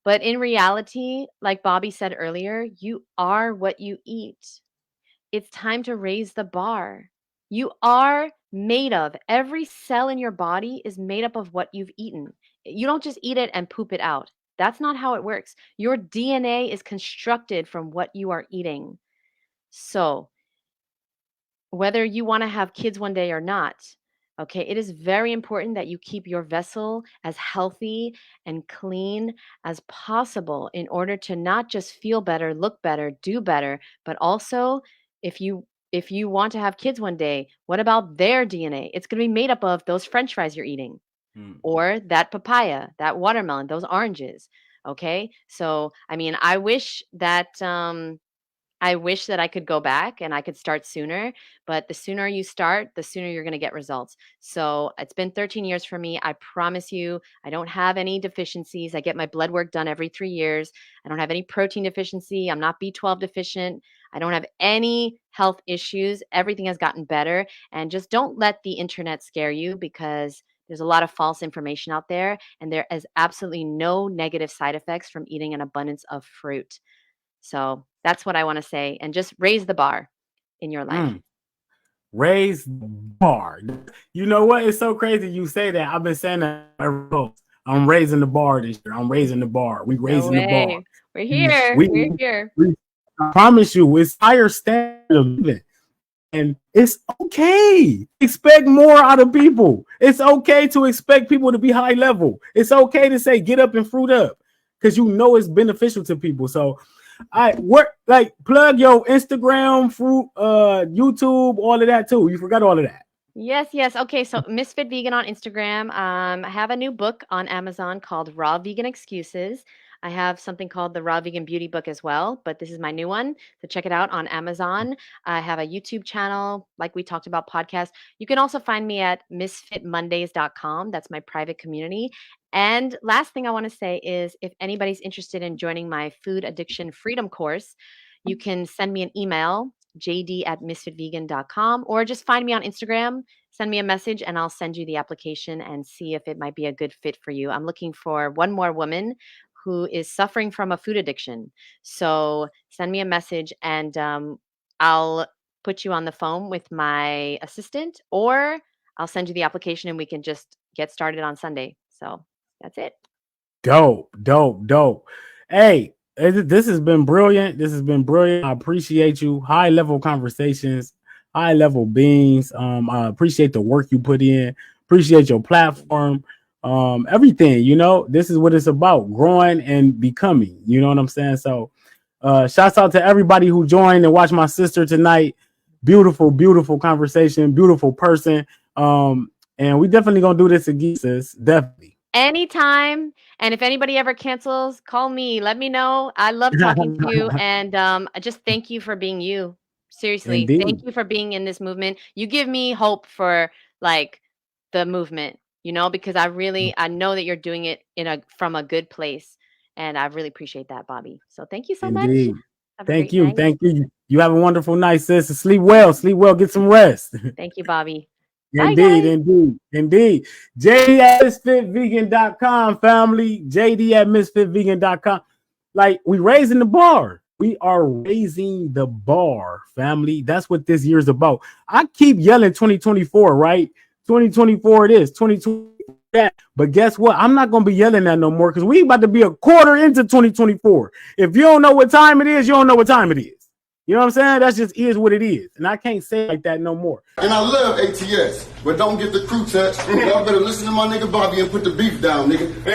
But in reality, like Bobby said earlier, you are what you eat. It's time to raise the bar. You are made of, every cell in your body is made up of what you've eaten. You don't just eat it and poop it out. That's not how it works. Your DNA is constructed from what you are eating. So, whether you want to have kids one day or not, okay, it is very important that you keep your vessel as healthy and clean as possible in order to not just feel better, look better, do better, but also if you want to have kids one day, what about their DNA? It's going to be made up of those french fries you're eating, mm. or that papaya, that watermelon, those oranges. Okay? So, I mean, I wish that I could go back and I could start sooner, but the sooner you start, the sooner you're going to get results. So it's been 13 years for me. I promise you, I don't have any deficiencies. I get my blood work done every 3 years. I don't have any protein deficiency. I'm not B12 deficient. I don't have any health issues. Everything has gotten better. And just don't let the internet scare you, because there's a lot of false information out there, and there is absolutely no negative side effects from eating an abundance of fruit. So that's what I want to say. And just raise the bar in your life. Mm. Raise the bar. You know what? It's so crazy you say that. I've been saying that every post. I'm raising the bar this year. I'm raising the bar. We No raising the bar. way. We're We, here. we, We're here. we I promise you, it's higher standard of living. And it's okay. Expect more out of people. It's okay to expect people to be high level. It's okay to say get up and fruit up, because you know it's beneficial to people. So I work, like, plug your Instagram, fruit, YouTube, all of that too. You forgot all of that. Yes, yes. Okay, so Misfit Vegan on Instagram. I have a new book on Amazon called Raw Vegan Excuses. I have something called the Raw Vegan Beauty book as well, but this is my new one. So check it out on Amazon. I have a YouTube channel, like we talked about, podcast. You can also find me at misfitmondays.com. That's my private community. And last thing I want to say is, if anybody's interested in joining my food addiction freedom course, you can send me an email, jd@misfitvegan.com, or just find me on Instagram, send me a message, and I'll send you the application and see if it might be a good fit for you. I'm looking for one more woman who is suffering from a food addiction. So send me a message, and I'll put you on the phone with my assistant, or I'll send you the application and we can just get started on Sunday. So that's it. Dope, dope, dope. Hey, this has been brilliant. This has been brilliant. I appreciate you. High level conversations, high level beings. I appreciate the work you put in. Appreciate your platform. Everything. You know, this is what it's about: growing and becoming. You know what I'm saying? So, shouts out to everybody who joined and watched my sister tonight. Beautiful, beautiful conversation. Beautiful person. And we definitely gonna do this again, sis. Definitely. Anytime. And if anybody ever cancels, call me. Let me know. I love talking to you. And I just thank you for being you. Seriously. Thank Indeed. you for being in this movement. You give me hope for, like, the movement, because I know that you're doing it from a good place. And I really appreciate that, Bobby. So thank you so much. Indeed. Have a Thank great you. night. Thank you. You have a wonderful night, sis. Sleep well. Sleep well. Get some rest. Thank you, Bobby. Bye, Indeed. guys. Indeed. Indeed. JD at misfitvegan.com, family. JD at misfitvegan.com. Like, we raising the bar. We are raising the bar, family. That's what this year's about. I keep yelling 2024, right? 2024 it is, 2024 that. But guess what? I'm not going to be yelling that no more because we about to be a quarter into 2024. If you don't know what time it is, you don't know what time it is. You know what I'm saying? That's just is what it is. And I can't say it like that no more. And I love ATS, but don't get the crew touched. Y'all better listen to my nigga Bobby and put the beef down, nigga.